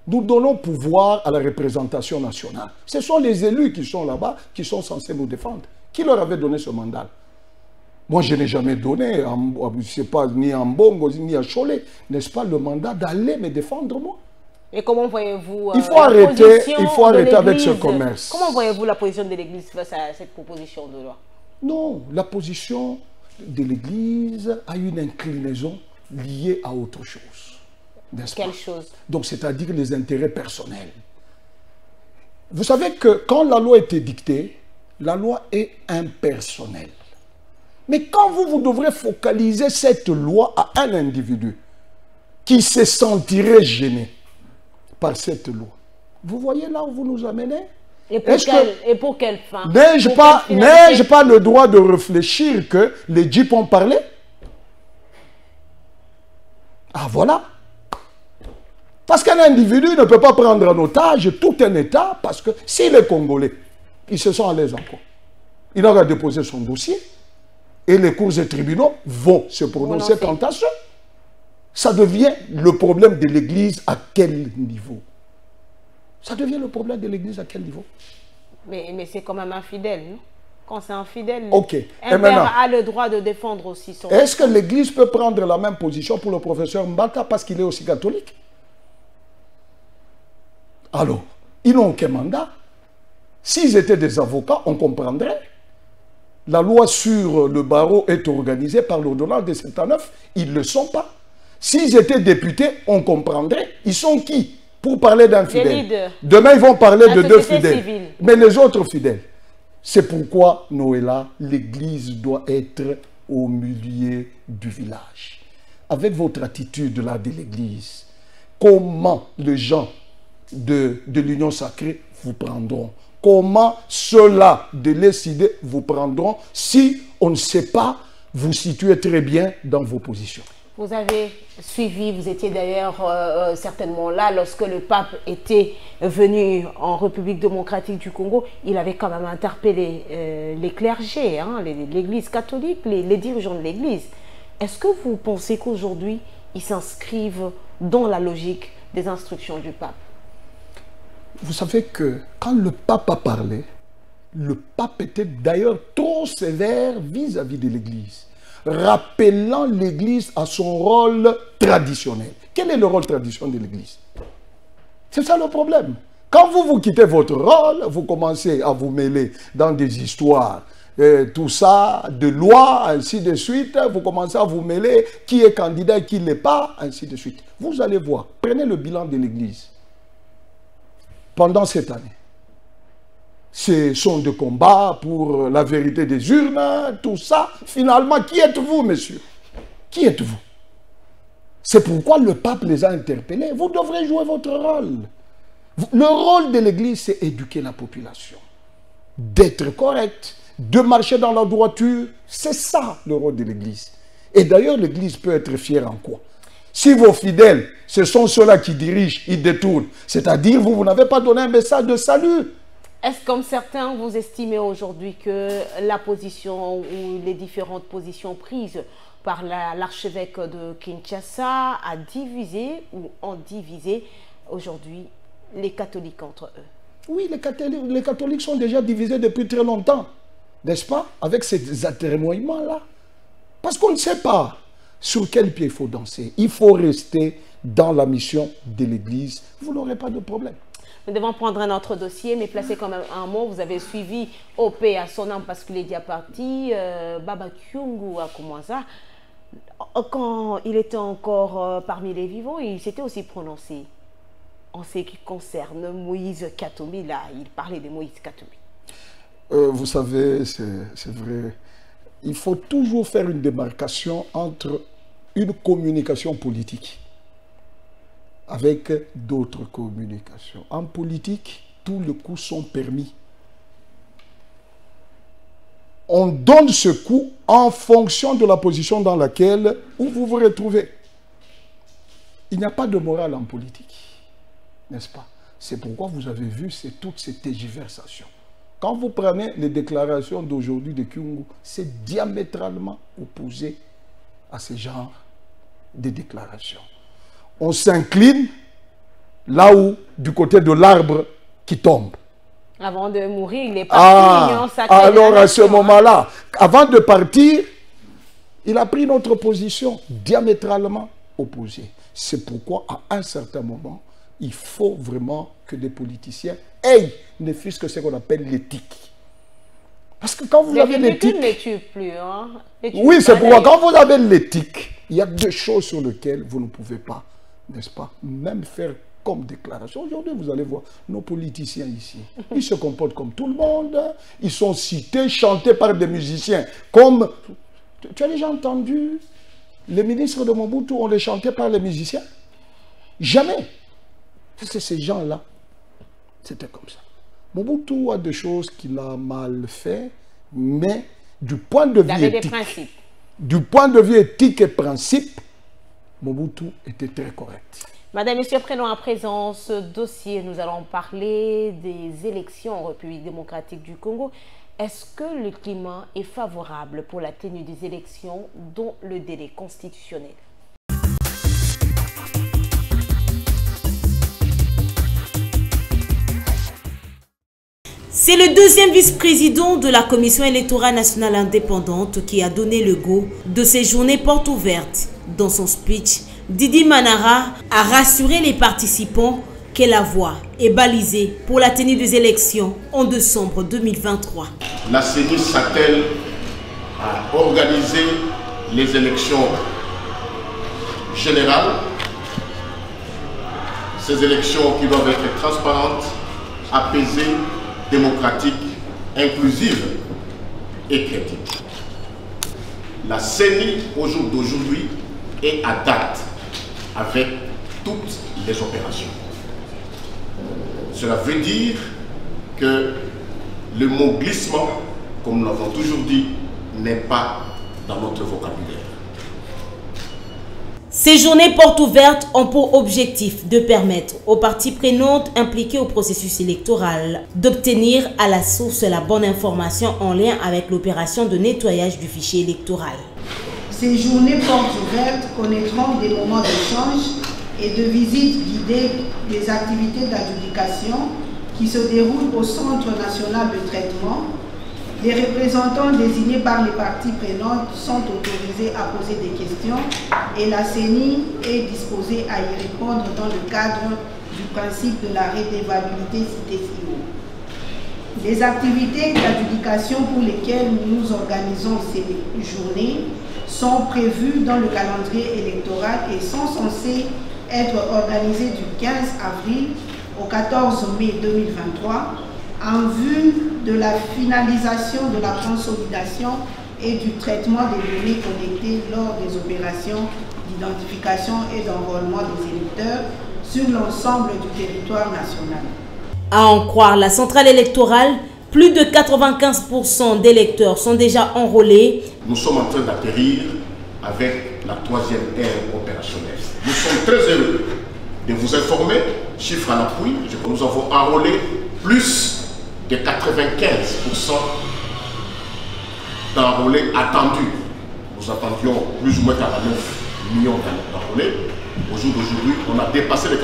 Nous donnons pouvoir à la représentation nationale. Ce sont les élus qui sont là-bas, qui sont censés nous défendre. Qui leur avait donné ce mandat? Moi, je n'ai jamais donné, je ne sais pas, ni à Mbongo, ni à Cholet, n'est-ce pas, le mandat d'aller me défendre, moi. Et comment voyez-vous il faut arrêter avec ce commerce. Comment voyez-vous la position de l'Église face à cette proposition de loi? Non, la position de l'Église a une inclinaison liée à autre chose. Quelle chose? Donc, c'est-à-dire les intérêts personnels. Vous savez que quand la loi était dictée, la loi est impersonnelle. Mais quand vous devrez focaliser cette loi à un individu qui se sentirait gêné par cette loi, vous voyez là où vous nous amenez? Et pour quelle fin? N'ai-je pas le droit de réfléchir que les Jeeps ont parlé? Ah voilà. Parce qu'un individu ne peut pas prendre en otage tout un État, parce que s'il est congolais, ils se sont à l'aise encore. Il aura déposé son dossier. Et les cours et tribunaux vont se prononcer quant à ça. Ça devient le problème de l'Église à quel niveau? Ça devient le problème de l'Église à quel niveau? Mais c'est quand même infidèle, non? Quand c'est infidèle, un père a le droit de défendre aussi son... Est-ce que l'Église peut prendre la même position pour le professeur Mbata parce qu'il est aussi catholique? Alors, ils n'ont aucun mandat. S'ils étaient des avocats, on comprendrait. La loi sur le barreau est organisée par l'ordonnance de 79. Ils ne le sont pas. S'ils étaient députés, on comprendrait. Ils sont qui pour parler d'un fidèle? Demain, ils vont parler de deux fidèles. Civile. Mais les autres fidèles. C'est pourquoi, Noëlla, l'Église doit être au milieu du village. Avec votre attitude là de l'Église, comment les gens de l'Union sacrée vous prendront? Comment ceux-là de l'ECD vous prendront si on ne sait pas vous situer très bien dans vos positions? Vous avez suivi, vous étiez d'ailleurs certainement là lorsque le pape était venu en République démocratique du Congo. Il avait quand même interpellé les clergés, hein, l'Église catholique, les dirigeants de l'Église. Est-ce que vous pensez qu'aujourd'hui, ils s'inscrivent dans la logique des instructions du pape? Vous savez que quand le pape a parlé, le pape était d'ailleurs trop sévère vis-à-vis de l'Église, rappelant l'Église à son rôle traditionnel. Quel est le rôle traditionnel de l'Église? C'est ça le problème. Quand vous quittez votre rôle, vous commencez à vous mêler dans des histoires tout ça, de loi, ainsi de suite. Vous commencez à vous mêler qui est candidat et qui ne l'est pas, ainsi de suite. Vous allez voir, prenez le bilan de l'Église. Pendant cette année, ce sont des combats pour la vérité des urnes, tout ça. Finalement, qui êtes-vous, monsieur? Qui êtes-vous? C'est pourquoi le pape les a interpellés. Vous devrez jouer votre rôle. Le rôle de l'Église, c'est éduquer la population, d'être correct, de marcher dans la droiture. C'est ça le rôle de l'Église. Et d'ailleurs, l'Église peut être fière en quoi? Si vos fidèles, ce sont ceux-là qui dirigent, ils détournent, c'est-à-dire vous n'avez pas donné un message de salut. Est-ce comme certains, vous estimez aujourd'hui que la position ou les différentes positions prises par l'archevêque de Kinshasa a divisé ou ont divisé aujourd'hui les catholiques entre eux? Oui, les catholiques sont déjà divisés depuis très longtemps, n'est-ce pas? Avec ces atermoiements-là. Parce qu'on ne sait pas sur quel pied il faut danser. Il faut rester dans la mission de l'Église. Vous n'aurez pas de problème. Nous devons prendre un autre dossier, mais placer quand même un mot. Vous avez suivi OP à son âme parce qu'il est déjà parti, Baba Kyungu à Koumanza. Quand il était encore parmi les vivants, il s'était aussi prononcé en ce qui concerne Moïse Katumbi. Là, il parlait de Moïse Katumbi. Vous savez, c'est vrai. Il faut toujours faire une démarcation entre une communication politique avec d'autres communications. En politique, tous les coups sont permis. On donne ce coup en fonction de la position dans laquelle vous vous retrouvez. Il n'y a pas de morale en politique, n'est-ce pas? C'est pourquoi vous avez vu toutes ces tergiversations. Quand vous prenez les déclarations d'aujourd'hui de Kyungu, c'est diamétralement opposé à ce genre de déclarations. On s'incline là où, du côté de l'arbre qui tombe. Avant de mourir, il est parti. Alors à ce moment-là, avant de partir, il a pris notre position diamétralement opposée. C'est pourquoi, à un certain moment, il faut vraiment que des politiciens aient, ne fût-ce que ce qu'on appelle l'éthique. Parce que quand vous avez l'éthique... ne tue plus. Hein? Oui, c'est pourquoi quand vous avez l'éthique, il y a deux choses sur lesquelles vous ne pouvez pas, n'est-ce pas, même faire comme déclaration. Aujourd'hui, vous allez voir nos politiciens ici. Ils se comportent comme tout le monde. Ils sont cités, chantés par des musiciens. Comme... Tu as déjà entendu les ministres de Mobutu, on les chantait par les musiciens? Jamais. C'est ces gens-là. C'était comme ça. Mobutu a des choses qu'il a mal fait, mais du point de vue éthique, du point de vue éthique et principe, Mobutu était très correct. Madame, Monsieur, prenons à présent ce dossier. Nous allons parler des élections en République démocratique du Congo. Est-ce que le climat est favorable pour la tenue des élections dont le délai constitutionnel? C'est le deuxième vice-président de la Commission électorale nationale indépendante qui a donné le go de ces journées portes ouvertes. Dans son speech, Didi Manara a rassuré les participants que la voie est balisée pour la tenue des élections en décembre 2023. La CENI s'attelle à organiser les élections générales. Ces élections qui doivent être transparentes, apaisées, démocratique, inclusive et critique. La CENI, au jour d'aujourd'hui, est à date avec toutes les opérations. Cela veut dire que le mot glissement, comme nous l'avons toujours dit, n'est pas dans notre vocabulaire. Ces journées portes ouvertes ont pour objectif de permettre aux parties prenantes impliquées au processus électoral d'obtenir à la source la bonne information en lien avec l'opération de nettoyage du fichier électoral. Ces journées portes ouvertes connaîtront des moments d'échange et de visite guidée des activités d'adjudication qui se déroulent au Centre national de traitement. Les représentants désignés par les parties prenantes sont autorisés à poser des questions et la CENI est disposée à y répondre dans le cadre du principe de la redevabilité cité ci haut. Les activités d'adjudication pour lesquelles nous organisons ces journées sont prévues dans le calendrier électoral et sont censées être organisées du 15 avril au 14 mai 2023 en vue de la finalisation de la consolidation et du traitement des données collectées lors des opérations d'identification et d'enrôlement des électeurs sur l'ensemble du territoire national. À en croire la centrale électorale, plus de 95% d'électeurs sont déjà enrôlés. Nous sommes en train d'atterrir avec la 3e ère opérationnelle. Nous sommes très heureux de vous informer, chiffre à l'appui, nous avons enrôlé plus de 95% d'enrôlés attendus. Nous attendions plus ou moins 49 millions d'enrôlés. Au jour d'aujourd'hui, on a dépassé les 95%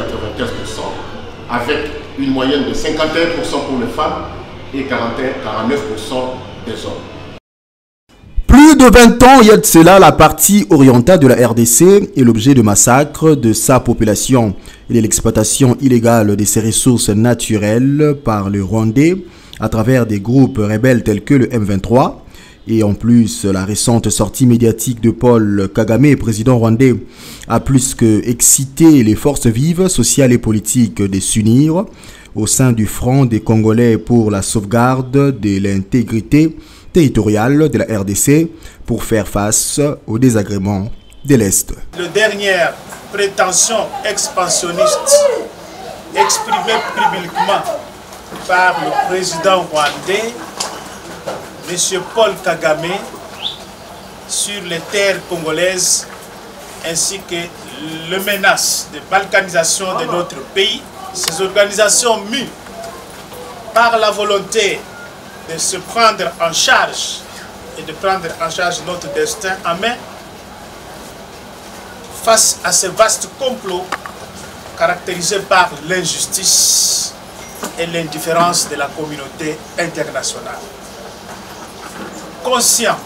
avec une moyenne de 51% pour les femmes et 49% des hommes. Plus de 20 ans, il y a de cela, la partie orientale de la RDC est l'objet de massacres de sa population et de l'exploitation illégale de ses ressources naturelles par le Rwandais à travers des groupes rebelles tels que le M23. Et en plus, la récente sortie médiatique de Paul Kagame, président rwandais, a plus que excité les forces vives, sociales et politiques de s'unir au sein du Front des Congolais pour la sauvegarde de l'intégrité territoriale de la RDC pour faire face aux désagréments de l'Est. La dernière prétention expansionniste exprimée publiquement par le président rwandais, M. Paul Kagame, sur les terres congolaises, ainsi que les menaces de balkanisation de notre pays. Ces organisations mues par la volonté de se prendre en charge et de prendre en charge notre destin en main face à ce vaste complot caractérisé par l'injustice et l'indifférence de la communauté internationale. Conscient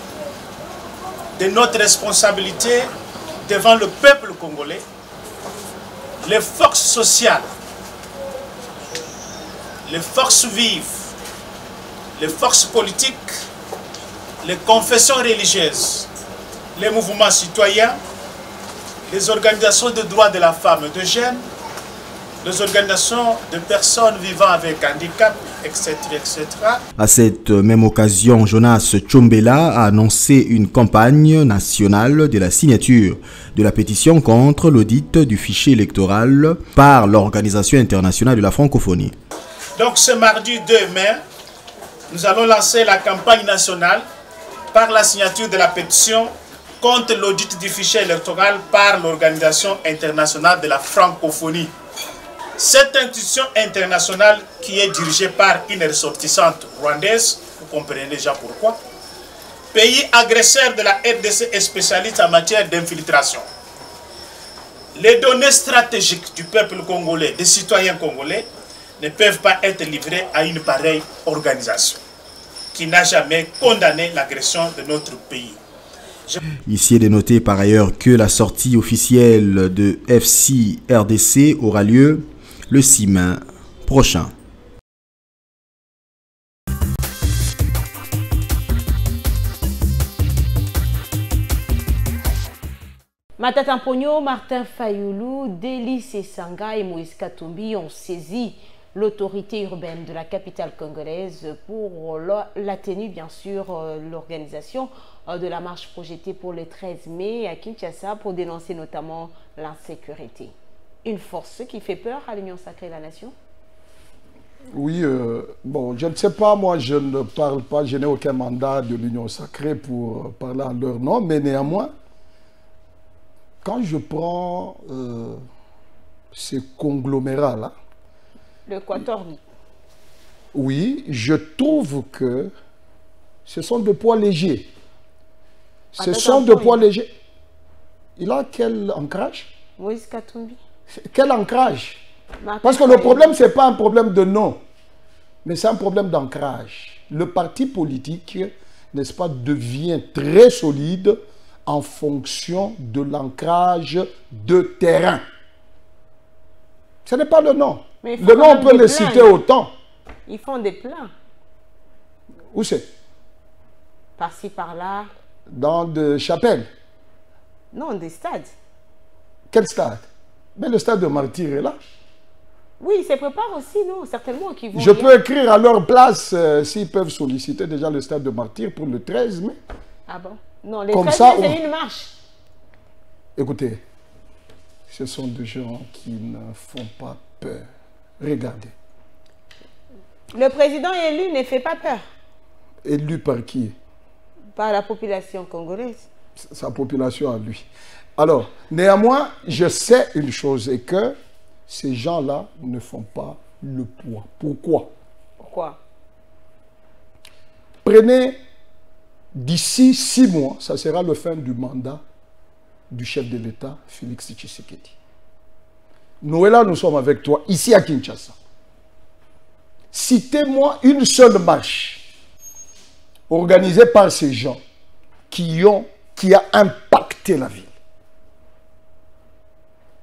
de notre responsabilité devant le peuple congolais, les forces sociales, les forces vives, les forces politiques, les confessions religieuses, les mouvements citoyens, les organisations de droits de la femme et de jeunes, les organisations de personnes vivant avec handicap, etc., etc. À cette même occasion, Jonas Tchombela a annoncé une campagne nationale de la signature de la pétition contre l'audit du fichier électoral par l'Organisation internationale de la francophonie. Donc ce mardi 2 mai, nous allons lancer la campagne nationale par la signature de la pétition contre l'audit du fichier électoral par l'Organisation internationale de la francophonie. Cette institution internationale qui est dirigée par une ressortissante rwandaise, vous comprenez déjà pourquoi, pays agresseur de la RDC et spécialiste en matière d'infiltration. Les données stratégiques du peuple congolais, des citoyens congolais, ne peuvent pas être livrées à une pareille organisation qui n'a jamais condamné l'agression de notre pays. Ici est de noter par ailleurs que la sortie officielle de FC RDC aura lieu le 6 mai prochain. Matata Mpogno, Martin Fayoulou, Délice Sanga et Moïse Katumbi ont saisi l'autorité urbaine de la capitale congolaise pour la tenue, bien sûr, l'organisation de la marche projetée pour le 13 mai à Kinshasa pour dénoncer notamment l'insécurité. Une force qui fait peur à l'Union sacrée de la nation? Oui, bon, je ne sais pas, moi je ne parle pas, je n'ai aucun mandat de l'Union sacrée pour parler en leur nom, mais néanmoins, quand je prends ces conglomérats-là, le Quatorni. Oui, je trouve que ce sont de poids légers. Ce sont de poids légers. Il a quel ancrage? Moïse Katumbi. Quel ancrage? Parce que le problème, ce n'est pas un problème de nom, mais c'est un problème d'ancrage. Le parti politique, n'est-ce pas, devient très solide en fonction de l'ancrage de terrain. Ce n'est pas le nom. Le nom, on peut le citer autant. Ils font des plans. Où c'est? Par-ci, par-là. Dans des chapelles? Non, des stades. Quel stade? Mais le stade de Martyrs est là. Oui, ils se préparent aussi, non? Certainement qu'ils vont... Je peux écrire à leur place s'ils peuvent solliciter déjà le stade de Martyrs pour le 13 mai. Ah bon? Non, le Comme 13 ça, mai, c'est une marche. Écoutez, ce sont des gens qui ne font pas peur. Regardez. Le président élu ne fait pas peur. Élu par qui? Par la population congolaise. Sa population à lui. Alors, néanmoins, je sais une chose, et que ces gens-là ne font pas le poids. Pourquoi? Pourquoi? Prenez d'ici 6 mois, ça sera le fin du mandat du chef de l'État, Félix Tshisekedi. Noëlla, nous sommes avec toi, ici à Kinshasa. Citez-moi une seule marche organisée par ces gens qui a impacté la ville.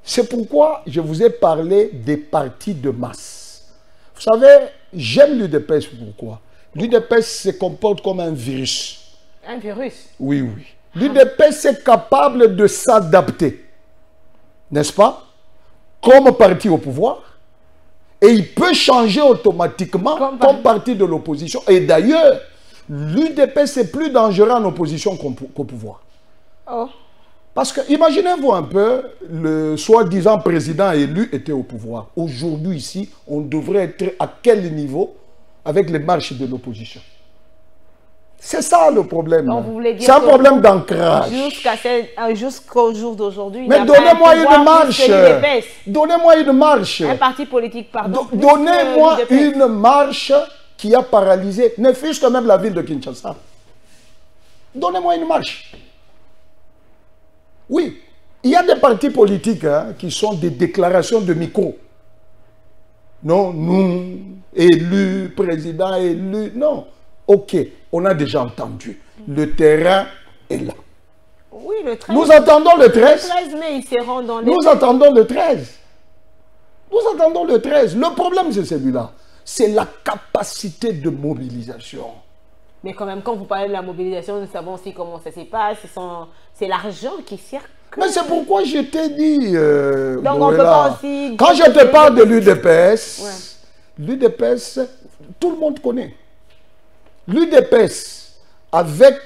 C'est pourquoi je vous ai parlé des partis de masse. Vous savez, j'aime l'UDPS. Pourquoi? L'UDPS se comporte comme un virus. Un virus? Oui, oui. L'UDPS est capable de s'adapter, n'est-ce pas? Comme parti au pouvoir. Et il peut changer automatiquement comme parti de l'opposition. Et d'ailleurs, l'UDPS est plus dangereux en opposition qu'au pouvoir. Oh. Parce que, imaginez-vous un peu, le soi-disant président élu était au pouvoir. Aujourd'hui, ici, on devrait être à quel niveau avec les marches de l'opposition? C'est ça le problème. C'est un problème d'ancrage. Jusqu'au jour d'aujourd'hui. Mais donnez-moi une marche. Donnez-moi une marche. Un parti politique, pardon. Donnez-moi une marche qui a paralysé, ne fût-ce que même la ville de Kinshasa. Donnez-moi une marche. Oui, il y a des partis politiques qui sont des déclarations de micro. Non, nous, élus, président, élus, non. Ok, on a déjà entendu. Le terrain est là. Oui, le 13. Nous attendons le 13. Le 13 mai, ils seront dans les... Nous attendons le 13. Nous attendons le 13. Le problème, c'est celui-là. C'est la capacité de mobilisation. Mais quand même, quand vous parlez de la mobilisation, nous savons aussi comment ça se passe. C'est l'argent qui circule. Mais c'est pourquoi je t'ai dit... Donc on peut pas aussi... Quand je te parle de l'UDPS, l'UDPS, tout le monde connaît. L'UDPS, avec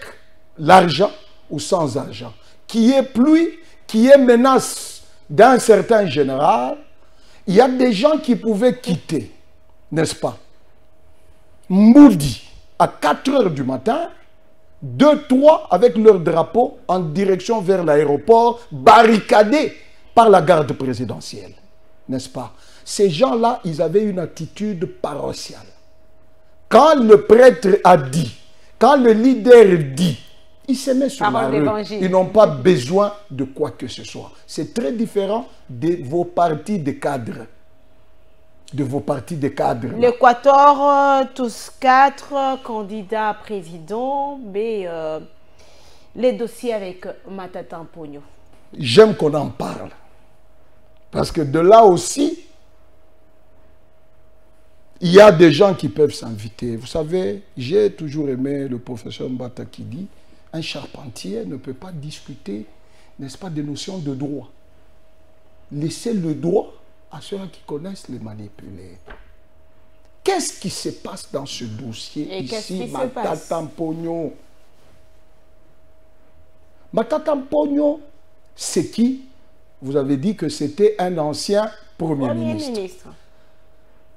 l'argent ou sans argent, qui est menace d'un certain général, il y a des gens qui pouvaient quitter, n'est-ce pas? Moudi, à 4 h du matin, 2-3 avec leur drapeau en direction vers l'aéroport, barricadés par la garde présidentielle, n'est-ce pas? Ces gens-là, ils avaient une attitude paroissiale. Quand le prêtre a dit, quand le leader dit, ils se mettent sur la rue. Ils n'ont pas besoin de quoi que ce soit. C'est très différent de vos partis de cadres. L'Équateur, tous 4 candidats présidents, mais les dossiers avec Matata Mponyo. J'aime qu'on en parle. Parce que de là aussi, il y a des gens qui peuvent s'inviter. Vous savez, j'ai toujours aimé le professeur Mbata qui dit un charpentier ne peut pas discuter, n'est-ce pas, des notions de droit. Laissez le droit à ceux qui connaissent les manipuler. Qu'est-ce qui se passe dans ce dossier ici, Matata Mponyo? Matata Mponyo, c'est qui? Vous avez dit que c'était un ancien Premier ministre.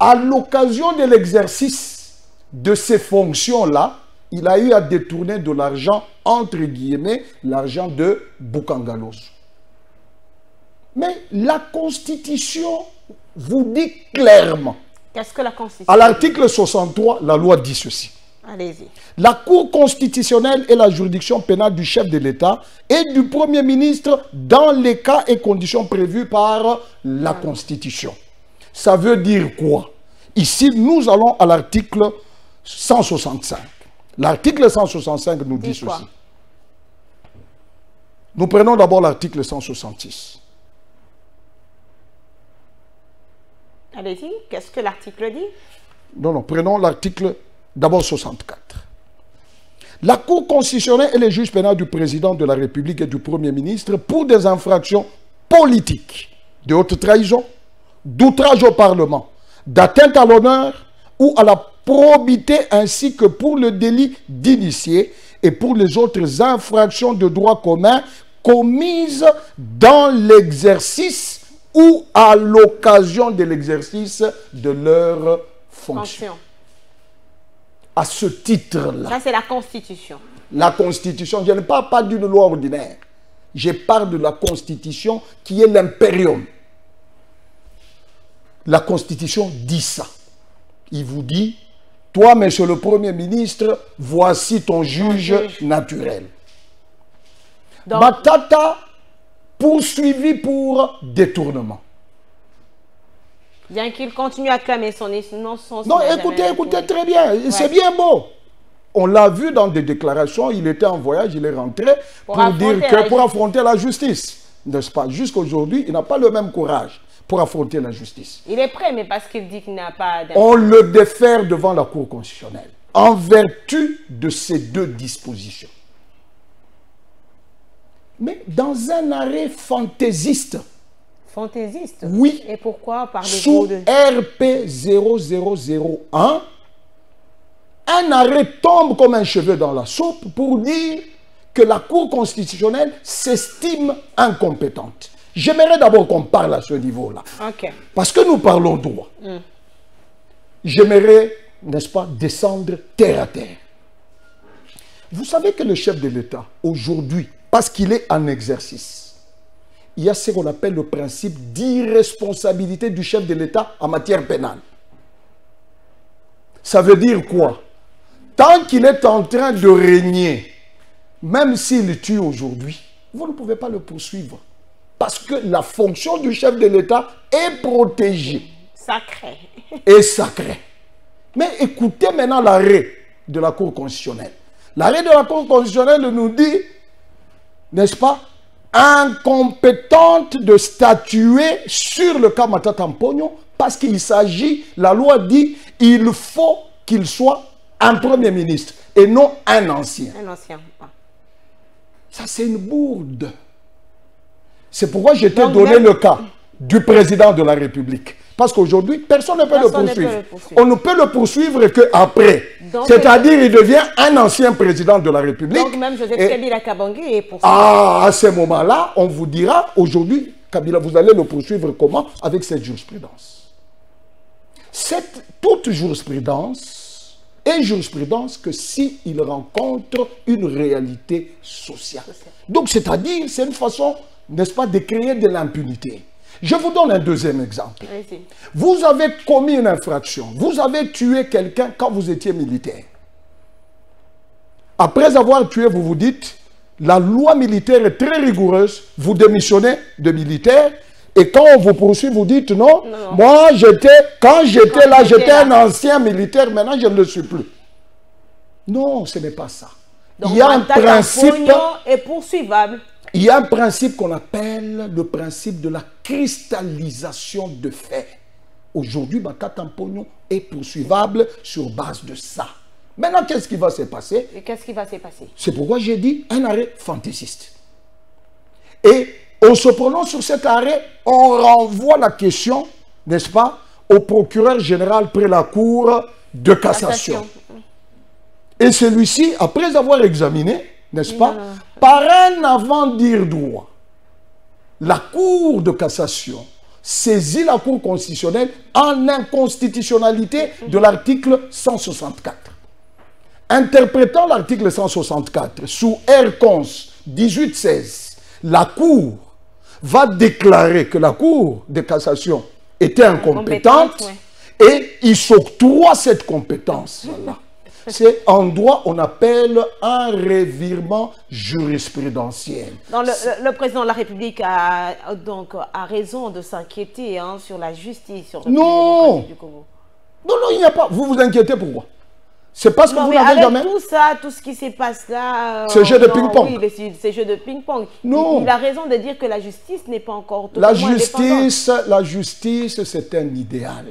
À l'occasion de l'exercice de ces fonctions-là, il a eu à détourner de l'argent, entre guillemets, l'argent de Bukangalos. Mais la Constitution vous dit clairement. Qu'est-ce que la Constitution? À l'article 63, la loi dit ceci. Allez-y. La Cour constitutionnelle est la juridiction pénale du chef de l'État et du Premier ministre dans les cas et conditions prévus par la Constitution. Ça veut dire quoi? Ici, nous allons à l'article 165. L'article 165 nous dit ceci. Nous prenons d'abord l'article 166. Allez-y, qu'est-ce que l'article dit? Non, prenons l'article d'abord 64. La Cour constitutionnelle et les juges pénals du président de la République et du Premier ministre pour des infractions politiques, de haute trahison, d'outrage au Parlement, d'atteinte à l'honneur ou à la probité, ainsi que pour le délit d'initié et pour les autres infractions de droit commun commises dans l'exercice ou à l'occasion de l'exercice de leur fonction. À ce titre-là. Ça, c'est la Constitution. La Constitution, je ne parle pas d'une loi ordinaire. Je parle de la Constitution qui est l'impérium. La Constitution dit ça. Il vous dit, toi, monsieur le Premier ministre, voici ton juge naturel. Donc, Matata, poursuivi pour détournement. Bien qu'il continue à clamer son innocence. Non, écoutez très bien. Ouais. C'est bien beau. On l'a vu dans des déclarations. Il était en voyage, il est rentré pour dire que pour affronter la justice. N'est-ce pas? Jusqu'à aujourd'hui, il n'a pas le même courage pour affronter la justice. Il est prêt, mais parce qu'il dit qu'il n'a pas... On le défère devant la Cour constitutionnelle en vertu de ces deux dispositions. Mais dans un arrêt fantaisiste. Fantaisiste? Oui. Et pourquoi parlez-vous de... RP 0001, un arrêt tombe comme un cheveu dans la soupe pour dire que la Cour constitutionnelle s'estime incompétente. J'aimerais d'abord qu'on parle à ce niveau-là. Okay. Parce que nous parlons droit. J'aimerais, n'est-ce pas, descendre terre à terre. Vous savez que le chef de l'État, aujourd'hui, parce qu'il est en exercice, il y a ce qu'on appelle le principe d'irresponsabilité du chef de l'État en matière pénale. Ça veut dire quoi? Tant qu'il est en train de régner, même s'il tue aujourd'hui, vous ne pouvez pas le poursuivre. Parce que la fonction du chef de l'État est protégée. Sacré. Et sacré. Mais écoutez maintenant l'arrêt de la Cour constitutionnelle. L'arrêt de la Cour constitutionnelle nous dit, n'est-ce pas, incompétente de statuer sur le cas Matata Mponyo parce qu'il s'agit, la loi dit, il faut qu'il soit un Premier ministre et non un ancien. Un ancien. Ça, c'est une bourde. C'est pourquoi je t'ai donné le cas du président de la République. Parce qu'aujourd'hui, personne ne peut le poursuivre. On ne peut le poursuivre qu'après. C'est-à-dire, il devient un ancien président de la République. Donc même Joseph Kabila Kabange est poursuivi. Ah, à ce moment-là, on vous dira, aujourd'hui, Kabila, vous allez le poursuivre comment? Avec cette jurisprudence. Toute jurisprudence est jurisprudence que s'il rencontre une réalité sociale. Donc, c'est-à-dire, c'est une façon, n'est-ce pas, de créer de l'impunité. Je vous donne un deuxième exemple. Vous avez commis une infraction. Vous avez tué quelqu'un quand vous étiez militaire. Après avoir tué, vous vous dites, la loi militaire est très rigoureuse. Vous démissionnez de militaire. Et quand on vous poursuit, vous dites non. Moi, quand j'étais là, j'étais un ancien militaire. Maintenant, je ne le suis plus. Non, ce n'est pas ça. Donc, il y a un principe... est poursuivable. Il y a un principe qu'on appelle le principe de la cristallisation de faits. Aujourd'hui, Matata Mponyo est poursuivable sur base de ça. Maintenant, qu'est-ce qui va se passer? Qu'est-ce qui va se passer? C'est pourquoi j'ai dit un arrêt fantaisiste. Et on se prononce sur cet arrêt, on renvoie la question, n'est-ce pas, au procureur général près la Cour de cassation. Et celui-ci, après avoir examiné, n'est-ce pas, par un avant-dire droit, la Cour de cassation saisit la Cour constitutionnelle en inconstitutionnalité de l'article 164. Interprétant l'article 164 sous R-Cons 1816, la Cour va déclarer que la Cour de cassation était incompétente et il s'octroie cette compétence. Voilà. C'est en droit, on appelle un revirement jurisprudentiel. Le président de la République a raison de s'inquiéter sur la justice sur le pays démocratique du Congo. Non, il n'y a pas. Vous vous inquiétez pourquoi? C'est parce que vous n'avez jamais... tout ça, tout ce qui se passe là... Ce jeu de ping-pong. Oui, ces jeux de ping-pong. Non. Il a raison de dire que la justice n'est pas encore totalement indépendante. La justice, c'est un idéal,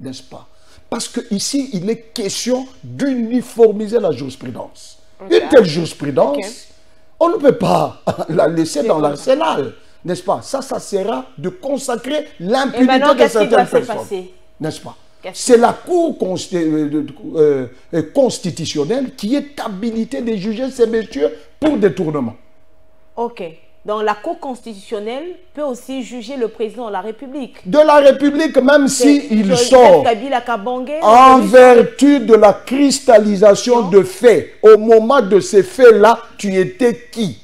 n'est-ce pas? Parce qu'ici, il est question d'uniformiser la jurisprudence. Une telle jurisprudence, on ne peut pas la laisser dans l'arsenal, n'est-ce pas? Ça sera de consacrer l'impunité de certaines personnes, n'est-ce pas? C'est la Cour constitutionnelle qui est habilitée de juger ces messieurs pour détournement. Ok. Donc la Cour constitutionnelle peut aussi juger le président de la République. De la République, même s'il sort en vertu de la cristallisation de faits. Au moment de ces faits-là, tu étais qui?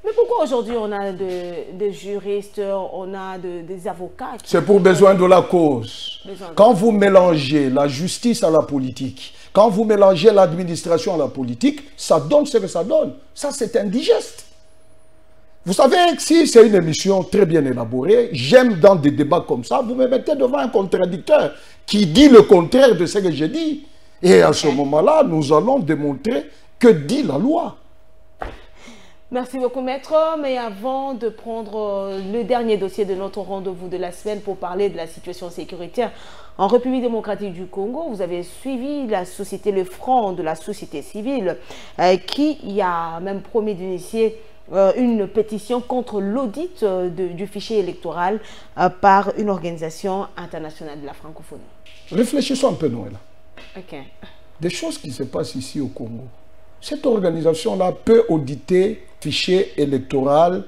Mais pourquoi aujourd'hui on a des juristes, on a des avocats? C'est pour besoin de la cause. Quand vous mélangez la justice à la politique, quand vous mélangez l'administration à la politique, ça donne ce que ça donne. Ça, c'est indigeste. Vous savez, si c'est une émission très bien élaborée, j'aime dans des débats comme ça, vous me mettez devant un contradicteur qui dit le contraire de ce que j'ai dit. Et à ce moment-là, nous allons démontrer que dit la loi. Merci beaucoup, maître. Mais avant de prendre le dernier dossier de notre rendez-vous de la semaine pour parler de la situation sécuritaire en République démocratique du Congo, vous avez suivi la société, le front de la société civile, qui y a même promis d'initier une pétition contre l'audit du fichier électoral par une organisation internationale de la francophonie. Réfléchissons un peu, Noël. Des choses qui se passent ici au Congo. Cette organisation-là peut auditer le fichier électoral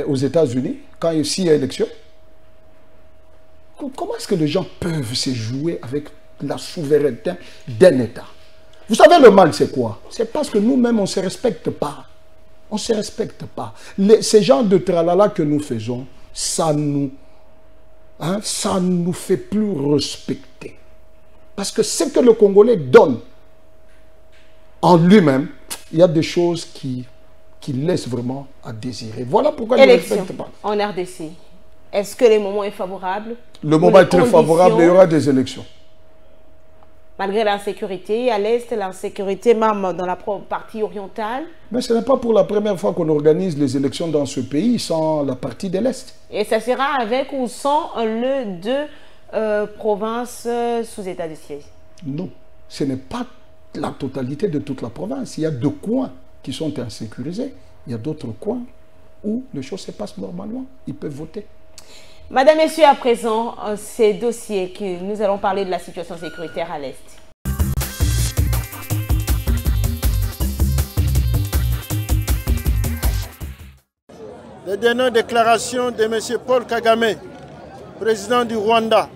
aux États-Unis quand il y a élection. Comment est-ce que les gens peuvent se jouer avec la souveraineté d'un État? Vous savez, le mal, c'est quoi? C'est parce que nous-mêmes, on ne se respecte pas. On ne se respecte pas. Ces genres de tralala que nous faisons, ça nous fait plus respecter. Parce que ce que le Congolais donne en lui-même, il y a des choses qui laissent vraiment à désirer. Voilà pourquoi il ne respecte pas. En RDC, est-ce que le moment est favorable? Le moment est très favorable, il y aura des élections. Malgré l'insécurité à l'Est, l'insécurité même dans la partie orientale. Mais ce n'est pas pour la première fois qu'on organise les élections dans ce pays sans la partie de l'Est. Et ça sera avec ou sans les deux provinces sous état de siège? Non, ce n'est pas la totalité de toute la province. Il y a 2 coins qui sont insécurisés. Il y a d'autres coins où les choses se passent normalement. Ils peuvent voter. Madame, Messieurs, à présent, ces dossiers que nous allons parler de la situation sécuritaire à l'Est. Les dernières déclarations de M. Paul Kagame, président du Rwanda,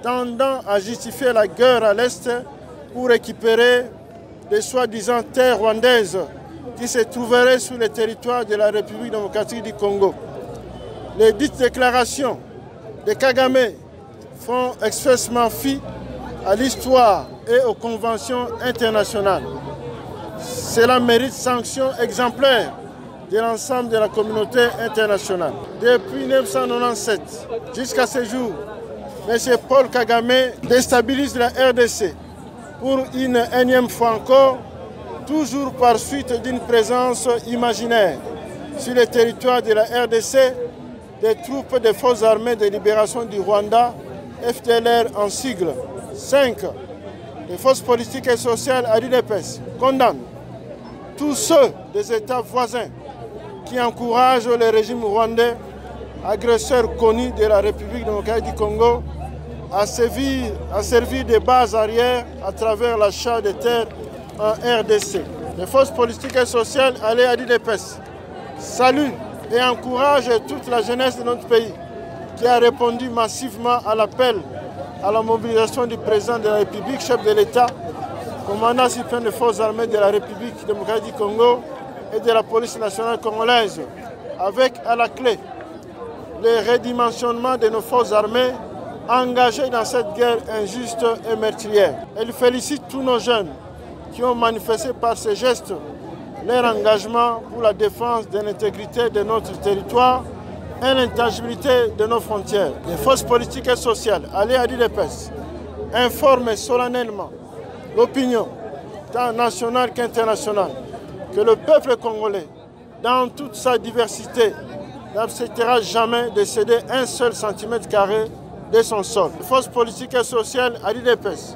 tendant à justifier la guerre à l'Est pour récupérer les soi-disant terres rwandaises qui se trouveraient sur le territoire de la République démocratique du Congo. Les dites déclarations de Kagame font expressement fi à l'histoire et aux conventions internationales. Cela mérite sanctions exemplaires de l'ensemble de la communauté internationale. Depuis 1997 jusqu'à ce jour, M. Paul Kagame déstabilise la RDC pour une énième fois encore, toujours par suite d'une présence imaginaire sur le territoire de la RDC des troupes des forces armées de libération du Rwanda, FDLR en sigle. 5. Les forces politiques et sociales à l'UDPS condamnent tous ceux des États voisins qui encouragent le régime rwandais, agresseur connu de la République démocratique du Congo, à servir de base arrière à travers l'achat de terres en RDC. Les forces politiques et sociales alliées à l'UDPS saluent et encouragent toute la jeunesse de notre pays qui a répondu massivement à l'appel à la mobilisation du président de la République, chef de l'État, commandant suprême des forces armées de la République démocratique du Congo et de la police nationale congolaise, avec à la clé le redimensionnement de nos forces armées engagées dans cette guerre injuste et meurtrière. Elle félicite tous nos jeunes qui ont manifesté par ces gestes leur engagement pour la défense de l'intégrité de notre territoire et l'intangibilité de nos frontières. Les forces politiques et sociales alliées à l'UDPS informent solennellement l'opinion, tant nationale qu'internationale, que le peuple congolais, dans toute sa diversité, n'acceptera jamais de céder un seul centimètre carré de son sol. Les forces politiques et sociales à l'UDPS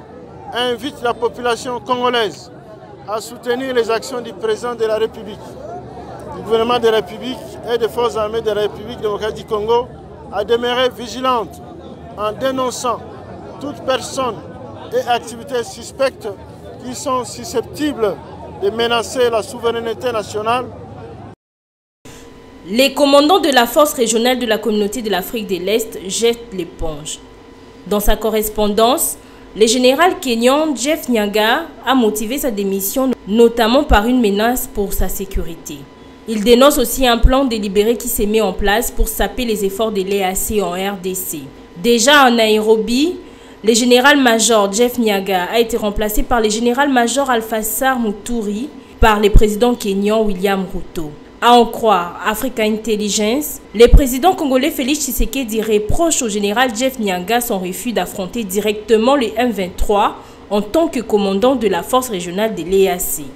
invitent la population congolaise à soutenir les actions du président de la République, du gouvernement de la République et des forces armées de la République démocratique du Congo, à demeurer vigilantes en dénonçant toute personne et activité suspecte qui sont susceptibles de menacer la souveraineté nationale. Les commandants de la force régionale de la communauté de l'Afrique de l'Est jettent l'éponge. Dans sa correspondance, le général kenyan Jeff Nyaga a motivé sa démission, notamment par une menace pour sa sécurité. Il dénonce aussi un plan délibéré qui s'est mis en place pour saper les efforts de l'EAC en RDC. Déjà en Nairobi, le général-major Jeff Nyaga a été remplacé par le général-major Alphasar Muturi par le président kenyan William Ruto. À en croire Africa Intelligence, le président congolais Félix Tshisekedi reproche au général Jeff Nyaga son refus d'affronter directement le M23 en tant que commandant de la force régionale de l'EAC.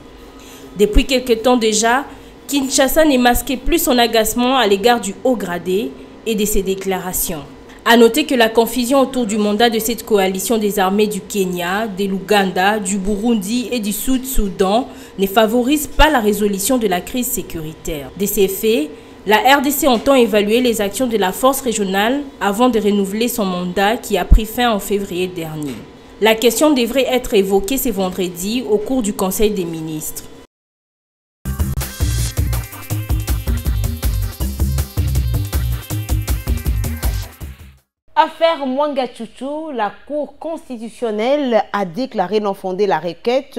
Depuis quelque temps déjà, Kinshasa ne masquait plus son agacement à l'égard du haut gradé et de ses déclarations. A noter que la confusion autour du mandat de cette coalition des armées du Kenya, de l'Ouganda, du Burundi et du Sud-Soudan ne favorise pas la résolution de la crise sécuritaire. De ces faits, la RDC entend évaluer les actions de la force régionale avant de renouveler son mandat qui a pris fin en février dernier. La question devrait être évoquée ce vendredi au cours du Conseil des ministres. Affaire Mwanga Chouchou, la Cour constitutionnelle a déclaré non fondée la requête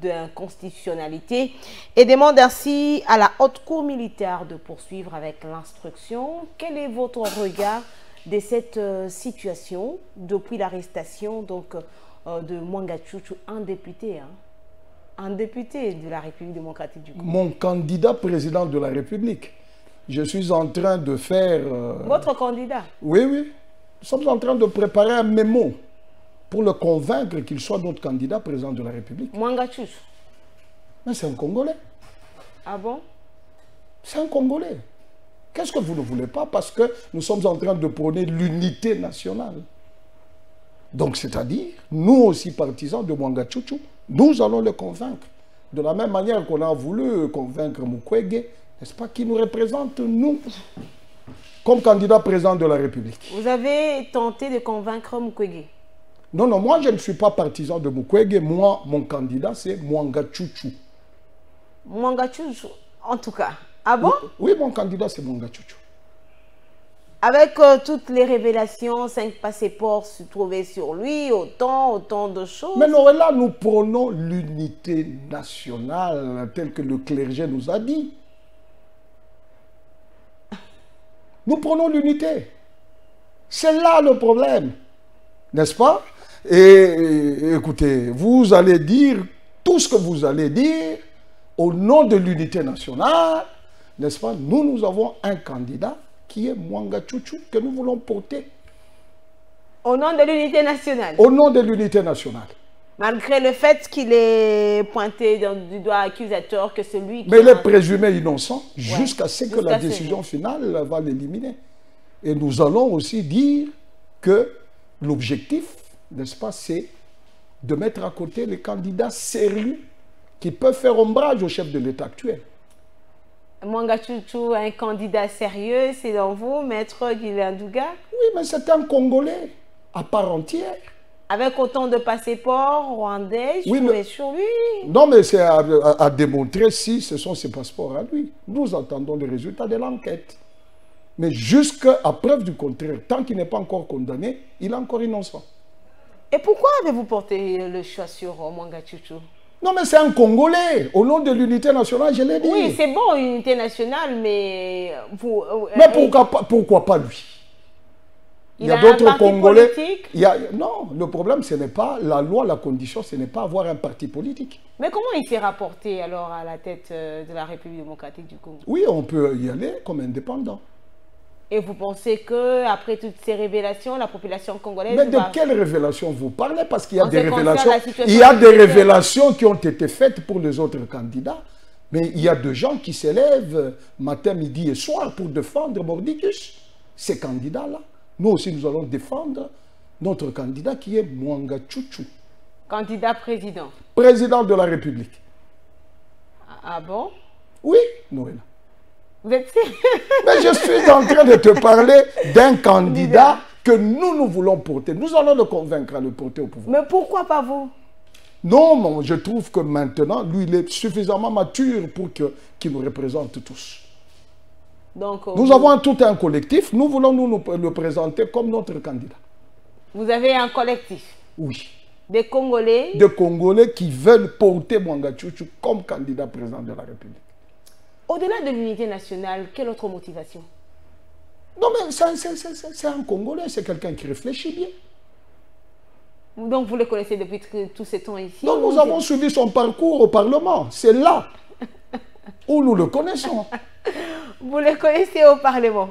d'inconstitutionnalité et demande ainsi à la Haute Cour militaire de poursuivre avec l'instruction. Quel est votre regard de cette situation depuis l'arrestation de Mwanga Chouchou, un député de la République démocratique du Congo? Mon candidat président de la République. Je suis en train de faire... Votre candidat? Oui, oui. Nous sommes en train de préparer un mémo pour le convaincre qu'il soit notre candidat président de la République. Mwanga Chouchou. Mais c'est un Congolais. Ah bon? C'est un Congolais. Qu'est-ce que vous ne voulez pas? Parce que nous sommes en train de prôner l'unité nationale. Donc, c'est-à-dire, nous aussi partisans de Mwanga Chouchou, nous allons le convaincre. De la même manière qu'on a voulu convaincre Mukwege, n'est-ce pas, qui nous représente, nous, comme candidat président de la République. Vous avez tenté de convaincre Mukwege? Non, non, moi je ne suis pas partisan de Mukwege. Moi, mon candidat, c'est Mwanga Chouchou. Mwanga Chouchou, en tout cas. Ah bon? Oui, mon candidat, c'est Mwanga Chouchou. Avec toutes les révélations, 5 passeports se trouvaient sur lui, autant de choses. Mais non, là, nous prenons l'unité nationale, telle que le clergé nous a dit. Nous prenons l'unité. C'est là le problème. N'est-ce pas? Et écoutez, vous allez dire tout ce que vous allez dire au nom de l'unité nationale. N'est-ce pas? Nous avons un candidat qui est Mwanga Chouchou que nous voulons porter. Au nom de l'unité nationale? Au nom de l'unité nationale. Malgré le fait qu'il est pointé du doigt accusateur que celui qui... Mais il est présumé innocent jusqu'à ce que la décision finale va l'éliminer. Et nous allons aussi dire que l'objectif, n'est-ce pas, c'est de mettre à côté les candidats sérieux qui peuvent faire ombrage au chef de l'État actuel. Mwanga Chouchou, un candidat sérieux, c'est dans vous, Maître Guylain Douga? Oui, mais c'est un Congolais à part entière. Avec autant de passeports rwandais, je trouvais sur lui. Non, mais c'est à démontrer si ce sont ses passeports à lui. Nous attendons les résultats de l'enquête. Mais jusqu'à preuve du contraire, tant qu'il n'est pas encore condamné, il est encore innocent. Et pourquoi avez-vous porté le choix sur Mwanga Chouchou? Non, mais c'est un Congolais. Au nom de l'unité nationale, je l'ai dit. Oui, c'est bon, unité nationale, mais vous... Mais pourquoi pas lui? Il y a d'autres Congolais. Non, le problème, ce n'est pas la loi, la condition, ce n'est pas avoir un parti politique. Mais comment il s'est rapporté alors à la tête de la République démocratique du Congo? Oui, on peut y aller comme indépendant. Et vous pensez qu'après toutes ces révélations, la population congolaise... Mais de quelles révélations vous parlez? Parce qu'il y a des révélations. Il y a des révélations qui ont été faites pour les autres candidats. Mais il y a des gens qui s'élèvent matin, midi et soir pour défendre Mordicus. Ces candidats-là. Nous aussi, nous allons défendre notre candidat qui est Mwanga Chouchou. Candidat président. Président de la République. Ah bon? Oui, Noël. Vous êtes sûr? Mais je suis en train de te parler d'un candidat que nous voulons porter. Nous allons le convaincre à le porter au pouvoir. Mais pourquoi pas vous? Non, je trouve que maintenant, lui, il est suffisamment mature pour qu'il nous représente tous. Donc, nous avons tout un collectif, nous voulons nous le présenter comme notre candidat. Vous avez un collectif? Oui. Des Congolais? Des Congolais qui veulent porter Mwanga Tchouchou comme candidat président de la République. Au-delà de l'unité nationale, quelle autre motivation? Non, mais c'est un Congolais, c'est quelqu'un qui réfléchit bien. Donc vous le connaissez depuis tous ces temps ici? Non, nous avons suivi son parcours au Parlement. C'est là où nous le connaissons. Vous le connaissez au Parlement?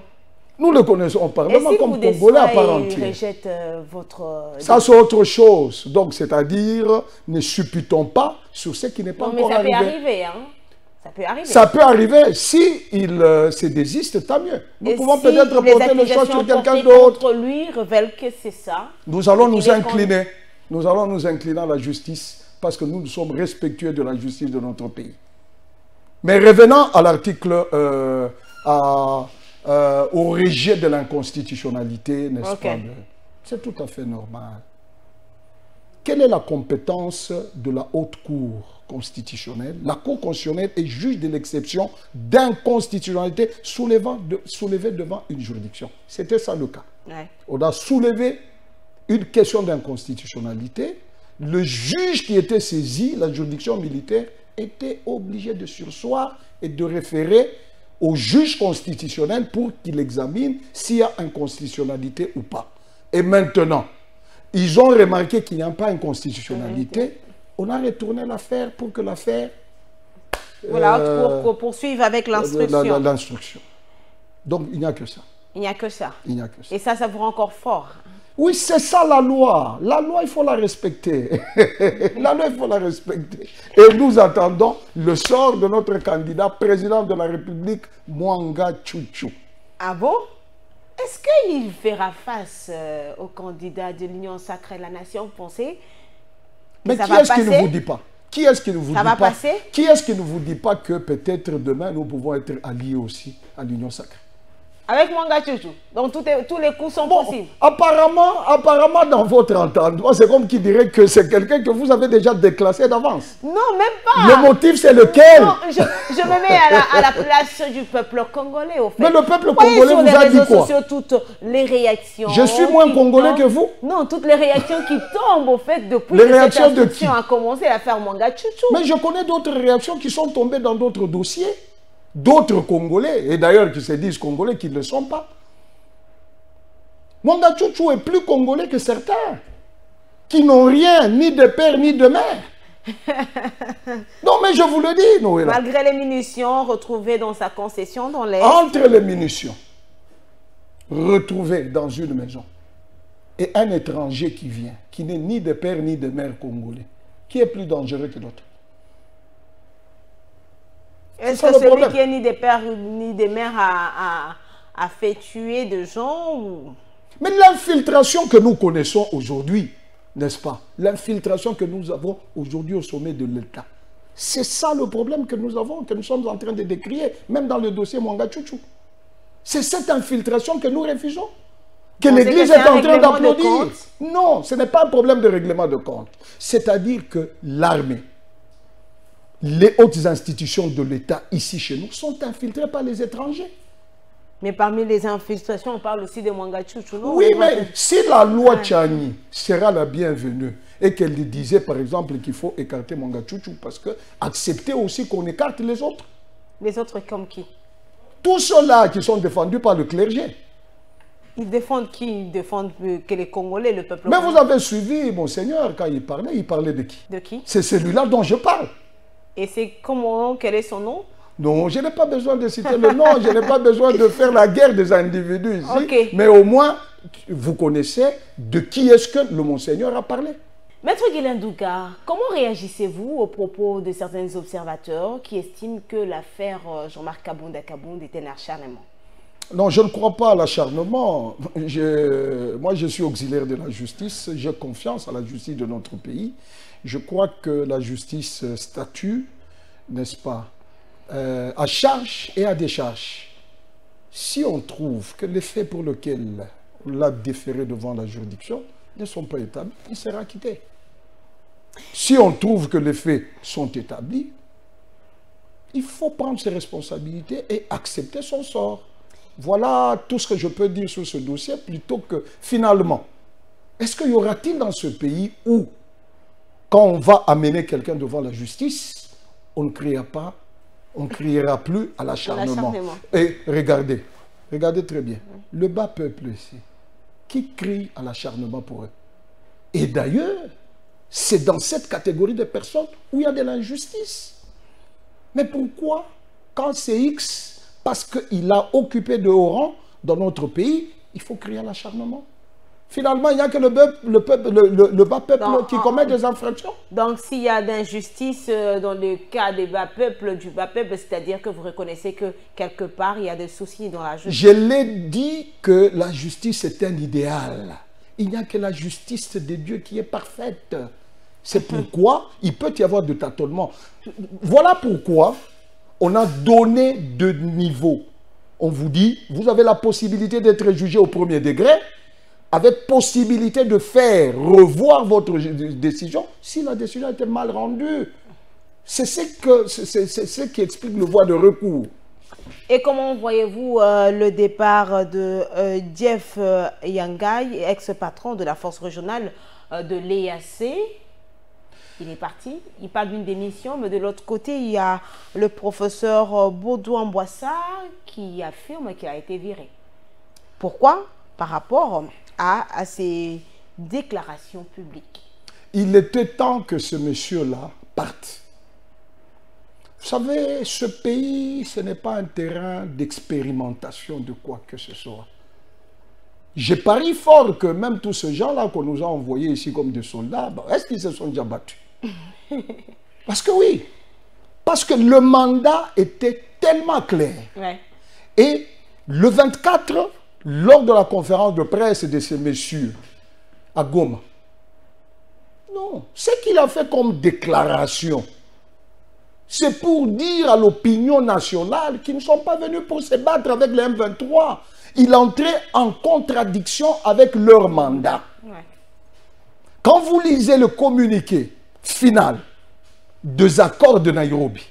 Nous le connaissons au Parlement comme Congolais à part entière. Et s'il rejette votre... Ça, c'est autre chose. Donc, c'est-à-dire, ne supputons pas sur ce qui n'est pas encore arrivé. Mais ça peut arriver, hein? Ça peut arriver. Ça peut arriver. Si il se désiste, tant mieux. Nous pouvons peut-être porter le choix sur quelqu'un d'autre. Contre lui révèle que c'est ça. Nous allons nous incliner. Nous allons nous incliner à la justice parce que nous sommes respectueux de la justice de notre pays. Mais revenons à l'article, au rejet de l'inconstitutionnalité, n'est-ce pas? C'est tout à fait normal. Quelle est la compétence de la haute cour constitutionnelle? La cour constitutionnelle est juge de l'exception d'inconstitutionnalité soulevée devant une juridiction. C'était ça le cas. Ouais. On a soulevé une question d'inconstitutionnalité. Le juge qui était saisi, la juridiction militaire, était obligé de surseoir et de référer au juge constitutionnel pour qu'il examine s'il y a inconstitutionnalité ou pas. Et maintenant, ils ont remarqué qu'il n'y a pas inconstitutionnalité. On a retourné l'affaire pour que l'affaire... Voilà, pour poursuivre avec l'instruction. L'instruction. Donc, il n'y a que ça. Il n'y a que ça. Il n'y a que ça. Et ça vous rend encore fort. Oui, c'est ça la loi. La loi, il faut la respecter. La loi, il faut la respecter. Et nous attendons le sort de notre candidat président de la République, Mwanga Tchouchou. Ah bon? Est-ce qu'il fera face au candidat de l'Union Sacrée la Nation, vous pensez? Mais qui est-ce qui ne vous dit pas? Qui est-ce qui ne vous dit pas? Passer? Qui est-ce qui ne vous dit pas que peut-être demain, nous pouvons être alliés aussi à l'Union Sacrée? Avec Mwanga Tchouchou. Donc tous les coups sont possibles. Apparemment, dans votre entendement, c'est comme qui dirait que c'est quelqu'un que vous avez déjà déclassé d'avance. Non, même pas. Le motif, c'est lequel? Non, je me mets à la place du peuple congolais, au fait. Mais le peuple congolais vous a dit quoi? Sur les réseaux sociaux, toutes les réactions. Je suis moins congolais que vous? Non, toutes les réactions qui tombent, au fait, depuis les que réactions cette instruction a commencé à faire Mwanga Tchouchou. Mais je connais d'autres réactions qui sont tombées dans d'autres dossiers. D'autres Congolais, et d'ailleurs qui se disent Congolais, qui ne le sont pas. Mwanga Tchouchou est plus Congolais que certains, qui n'ont rien, ni de père, ni de mère. Non, mais je vous le dis, Noëlla. Malgré les munitions retrouvées dans sa concession dans l'Est. Entre les munitions retrouvées dans une maison et un étranger qui vient, qui n'est ni de père, ni de mère congolais, qui est plus dangereux que l'autre? Est-ce que celui qui est ni des pères ni des mères a fait tuer des gens ou... Mais l'infiltration que nous connaissons aujourd'hui, n'est-ce pas? L'infiltration que nous avons aujourd'hui au sommet de l'État. C'est ça le problème que nous avons, que nous sommes en train de décrire, même dans le dossier Mwanga Tchouchou. C'est cette infiltration que nous refusons. Que l'Église est en train d'applaudir. Non, ce n'est pas un problème de règlement de compte. C'est-à-dire que l'armée, les hautes institutions de l'État ici chez nous sont infiltrées par les étrangers. Mais parmi les infiltrations, on parle aussi de Mwanga Tchouchou, non? Oui, mais si la loi Tchani sera la bienvenue et qu'elle disait par exemple qu'il faut écarter Mwanga Tchouchou parce que accepter aussi qu'on écarte les autres. Les autres comme qui? Tous ceux-là qui sont défendus par le clergé. Ils défendent qui? Ils défendent que les Congolais, le peuple Mais congolais. vous avez suivi, Monseigneur, quand il parlait de qui? De qui? C'est celui-là dont je parle. Et c'est comment? Quel est son nom? Non, je n'ai pas besoin de citer le nom, je n'ai pas besoin de faire la guerre des individus ici. Okay. Mais au moins, vous connaissez de qui est-ce que le Monseigneur a parlé. Maître Guilain Douga, comment réagissez-vous aux propos de certains observateurs qui estiment que l'affaire Jean-Marc Kabounda était un acharnement? Non, je ne crois pas à l'acharnement. Moi, je suis auxiliaire de la justice, j'ai confiance à la justice de notre pays. Je crois que la justice statue, n'est-ce pas, à charge et à décharge. Si on trouve que les faits pour lesquels on l'a déféré devant la juridiction ne sont pas établis, il sera acquitté. Si on trouve que les faits sont établis, il faut prendre ses responsabilités et accepter son sort. Voilà tout ce que je peux dire sur ce dossier, plutôt que finalement, est-ce qu'il y aura-t-il dans ce pays où, quand on va amener quelqu'un devant la justice, on ne criera plus à l'acharnement. Et regardez très bien, le bas peuple ici, qui crie à l'acharnement pour eux. Et d'ailleurs, c'est dans cette catégorie de personnes où il y a de l'injustice. Mais pourquoi, quand c'est X, parce qu'il a occupé de haut rang dans notre pays, il faut crier à l'acharnement? Finalement, il n'y a que le bas peuple qui commet des infractions. Donc, s'il y a d'injustice dans le cas du bas peuple, c'est-à-dire que vous reconnaissez que quelque part, il y a des soucis dans la justice. Je l'ai dit que la justice est un idéal. Il n'y a que la justice de Dieu qui est parfaite. C'est pourquoi il peut y avoir de tâtonnements. Voilà pourquoi on a donné deux niveaux. On vous dit, vous avez la possibilité d'être jugé au premier degré, avec possibilité de faire revoir votre décision si la décision a été mal rendue. C'est ce qui explique le voie de recours. Et comment voyez-vous le départ de Jeff Yangai, ex-patron de la force régionale de l'EAC? Il est parti, il parle d'une démission, mais de l'autre côté, il y a le professeur Baudouin Boissard qui affirme qu'il a été viré. Pourquoi? Par rapport à ses déclarations publiques. Il était temps que ce monsieur-là parte. Vous savez, ce pays, ce n'est pas un terrain d'expérimentation de quoi que ce soit. J'ai parié fort que même tous ces gens-là qu'on nous a envoyés ici comme des soldats, est-ce qu'ils se sont déjà battus? Parce que oui, parce que le mandat était tellement clair. Ouais. Et le 24, lors de la conférence de presse de ces messieurs à Goma, non, ce qu'il a fait comme déclaration, c'est pour dire à l'opinion nationale qu'ils ne sont pas venus pour se battre avec les M23. Il entrait en contradiction avec leur mandat. Ouais. Quand vous lisez le communiqué final des accords de Nairobi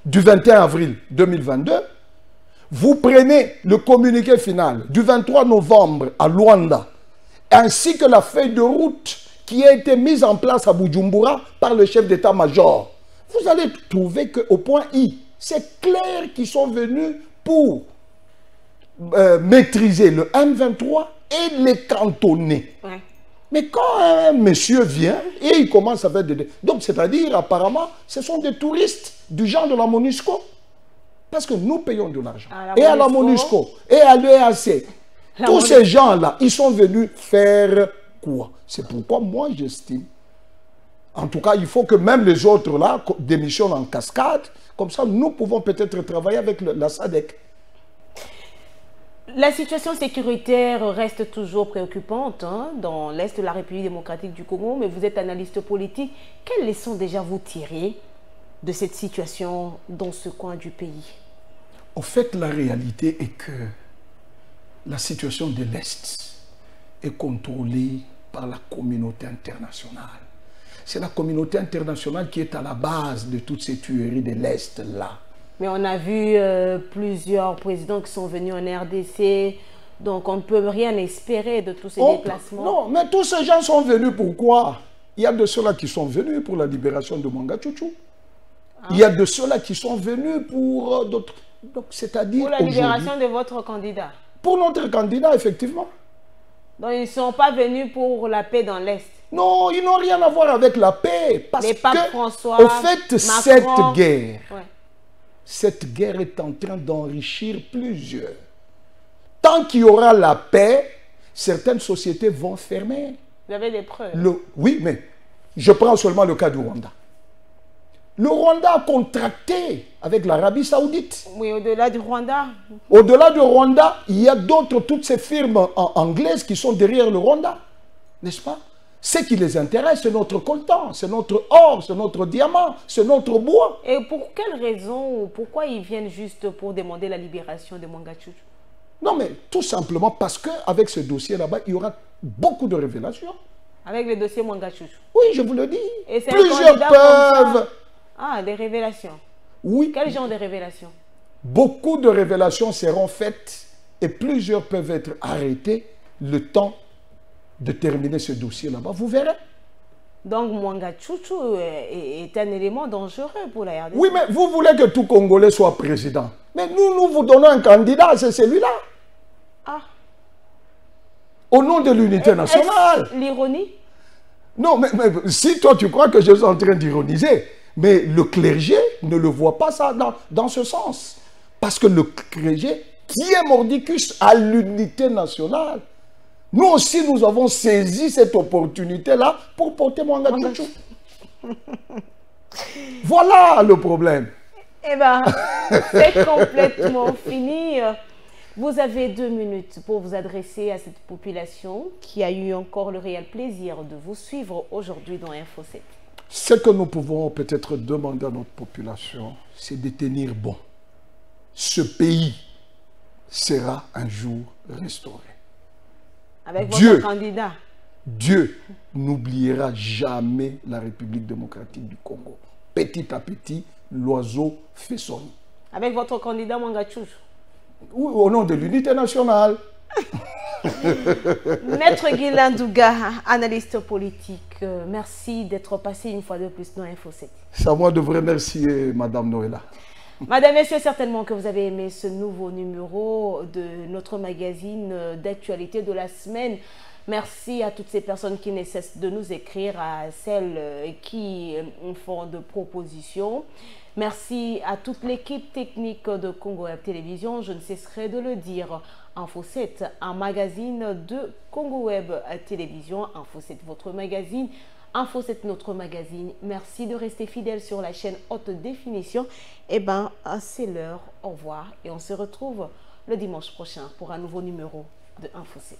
du 21 avril 2022, vous prenez le communiqué final du 23 novembre à Luanda, ainsi que la feuille de route qui a été mise en place à Bujumbura par le chef d'état-major. Vous allez trouver qu'au point I, c'est clair qu'ils sont venus pour maîtriser le M23 et les cantonner. Ouais. Mais quand un monsieur vient et il commence à faire des... Donc, c'est-à-dire, apparemment, ce sont des touristes du genre de la MONUSCO. Parce que nous payons de l'argent. Et à la MONUSCO, et à l'EAC. Tous ces gens-là, ils sont venus faire quoi? C'est pourquoi moi, j'estime. En tout cas, il faut que même les autres là démissionnent en cascade. Comme ça, nous pouvons peut-être travailler avec la SADC. La situation sécuritaire reste toujours préoccupante dans l'Est de la République démocratique du Congo, mais vous êtes analyste politique. Quelles leçons déjà vous tirez de cette situation dans ce coin du pays? En fait, la réalité est que la situation de l'Est est contrôlée par la communauté internationale. C'est la communauté internationale qui est à la base de toutes ces tueries de l'Est-là. Mais on a vu plusieurs présidents qui sont venus en RDC, donc on ne peut rien espérer de tous ces déplacements. Non, mais tous ces gens sont venus pourquoi? Il y a de ceux-là qui sont venus pour la libération de Manga Tchouchou. Il y a de ceux-là qui sont venus pour d'autres. Donc, c'est-à-dire pour la libération de votre candidat. Pour notre candidat, effectivement. Donc, ils ne sont pas venus pour la paix dans l'Est. Non, ils n'ont rien à voir avec la paix. Parce les papes que, François, au fait, Macron, cette guerre est en train d'enrichir plusieurs. Tant qu'il y aura la paix, certaines sociétés vont fermer. Vous avez des preuves? Oui, mais je prends seulement le cas du Rwanda. Le Rwanda a contracté avec l'Arabie Saoudite. Oui, au-delà du Rwanda. Au-delà du Rwanda, il y a d'autres, toutes ces firmes anglaises qui sont derrière le Rwanda. N'est-ce pas? Ce qui les intéresse, c'est notre coltan, c'est notre or, c'est notre diamant, c'est notre bois. Et pour quelle raison ou pourquoi ils viennent juste pour demander la libération de Mwanga Tchouchou? Non, mais tout simplement parce qu'avec ce dossier là-bas, il y aura beaucoup de révélations. Avec le dossier Mwanga Tchouchou? Oui, je vous le dis. Et plusieurs peuvent... Ah, des révélations? Oui. Quel genre de révélations? Beaucoup de révélations seront faites et plusieurs peuvent être arrêtés le temps de terminer ce dossier là-bas. Vous verrez. Donc Mwanga Tchouchou est un élément dangereux pour la RDC. Oui, mais vous voulez que tout Congolais soit président. Mais nous vous donnons un candidat, c'est celui-là. Ah. Au nom de l'unité nationale. L'ironie? Non, mais si toi tu crois que je suis en train d'ironiser, mais le clergé ne le voit pas ça dans ce sens. Parce que le clergé tient mordicus à l'unité nationale. Nous aussi, nous avons saisi cette opportunité-là pour porter Mwanga Tchouchou. Voilà le problème. Eh bien, c'est complètement fini. Vous avez 2 minutes pour vous adresser à cette population qui a eu encore le réel plaisir de vous suivre aujourd'hui dans Info 7. Ce que nous pouvons peut-être demander à notre population, c'est de tenir bon. Ce pays sera un jour restauré. Avec votre candidat. Dieu n'oubliera jamais la République démocratique du Congo. Petit à petit, l'oiseau fait son nid. Avec votre candidat Mwanga Tchouchou? Oui, au nom de l'unité nationale. Maître Guilain Douga, analyste politique, merci d'être passé une fois de plus dans Info 7. C'est à moi de vous remercier, Madame Noëlla. Madame, Messieurs, certainement que vous avez aimé ce nouveau numéro de notre magazine d'actualité de la semaine. Merci à toutes ces personnes qui ne cessent de nous écrire, à celles qui font de propositions. Merci à toute l'équipe technique de Congo Web Télévision. Je ne cesserai de le dire. Info 7, un magazine de Congo Web Télévision. Info 7, votre magazine. Info 7, notre magazine. Merci de rester fidèle sur la chaîne haute définition. Eh bien, c'est l'heure. Au revoir. Et on se retrouve le dimanche prochain pour un nouveau numéro de Info 7.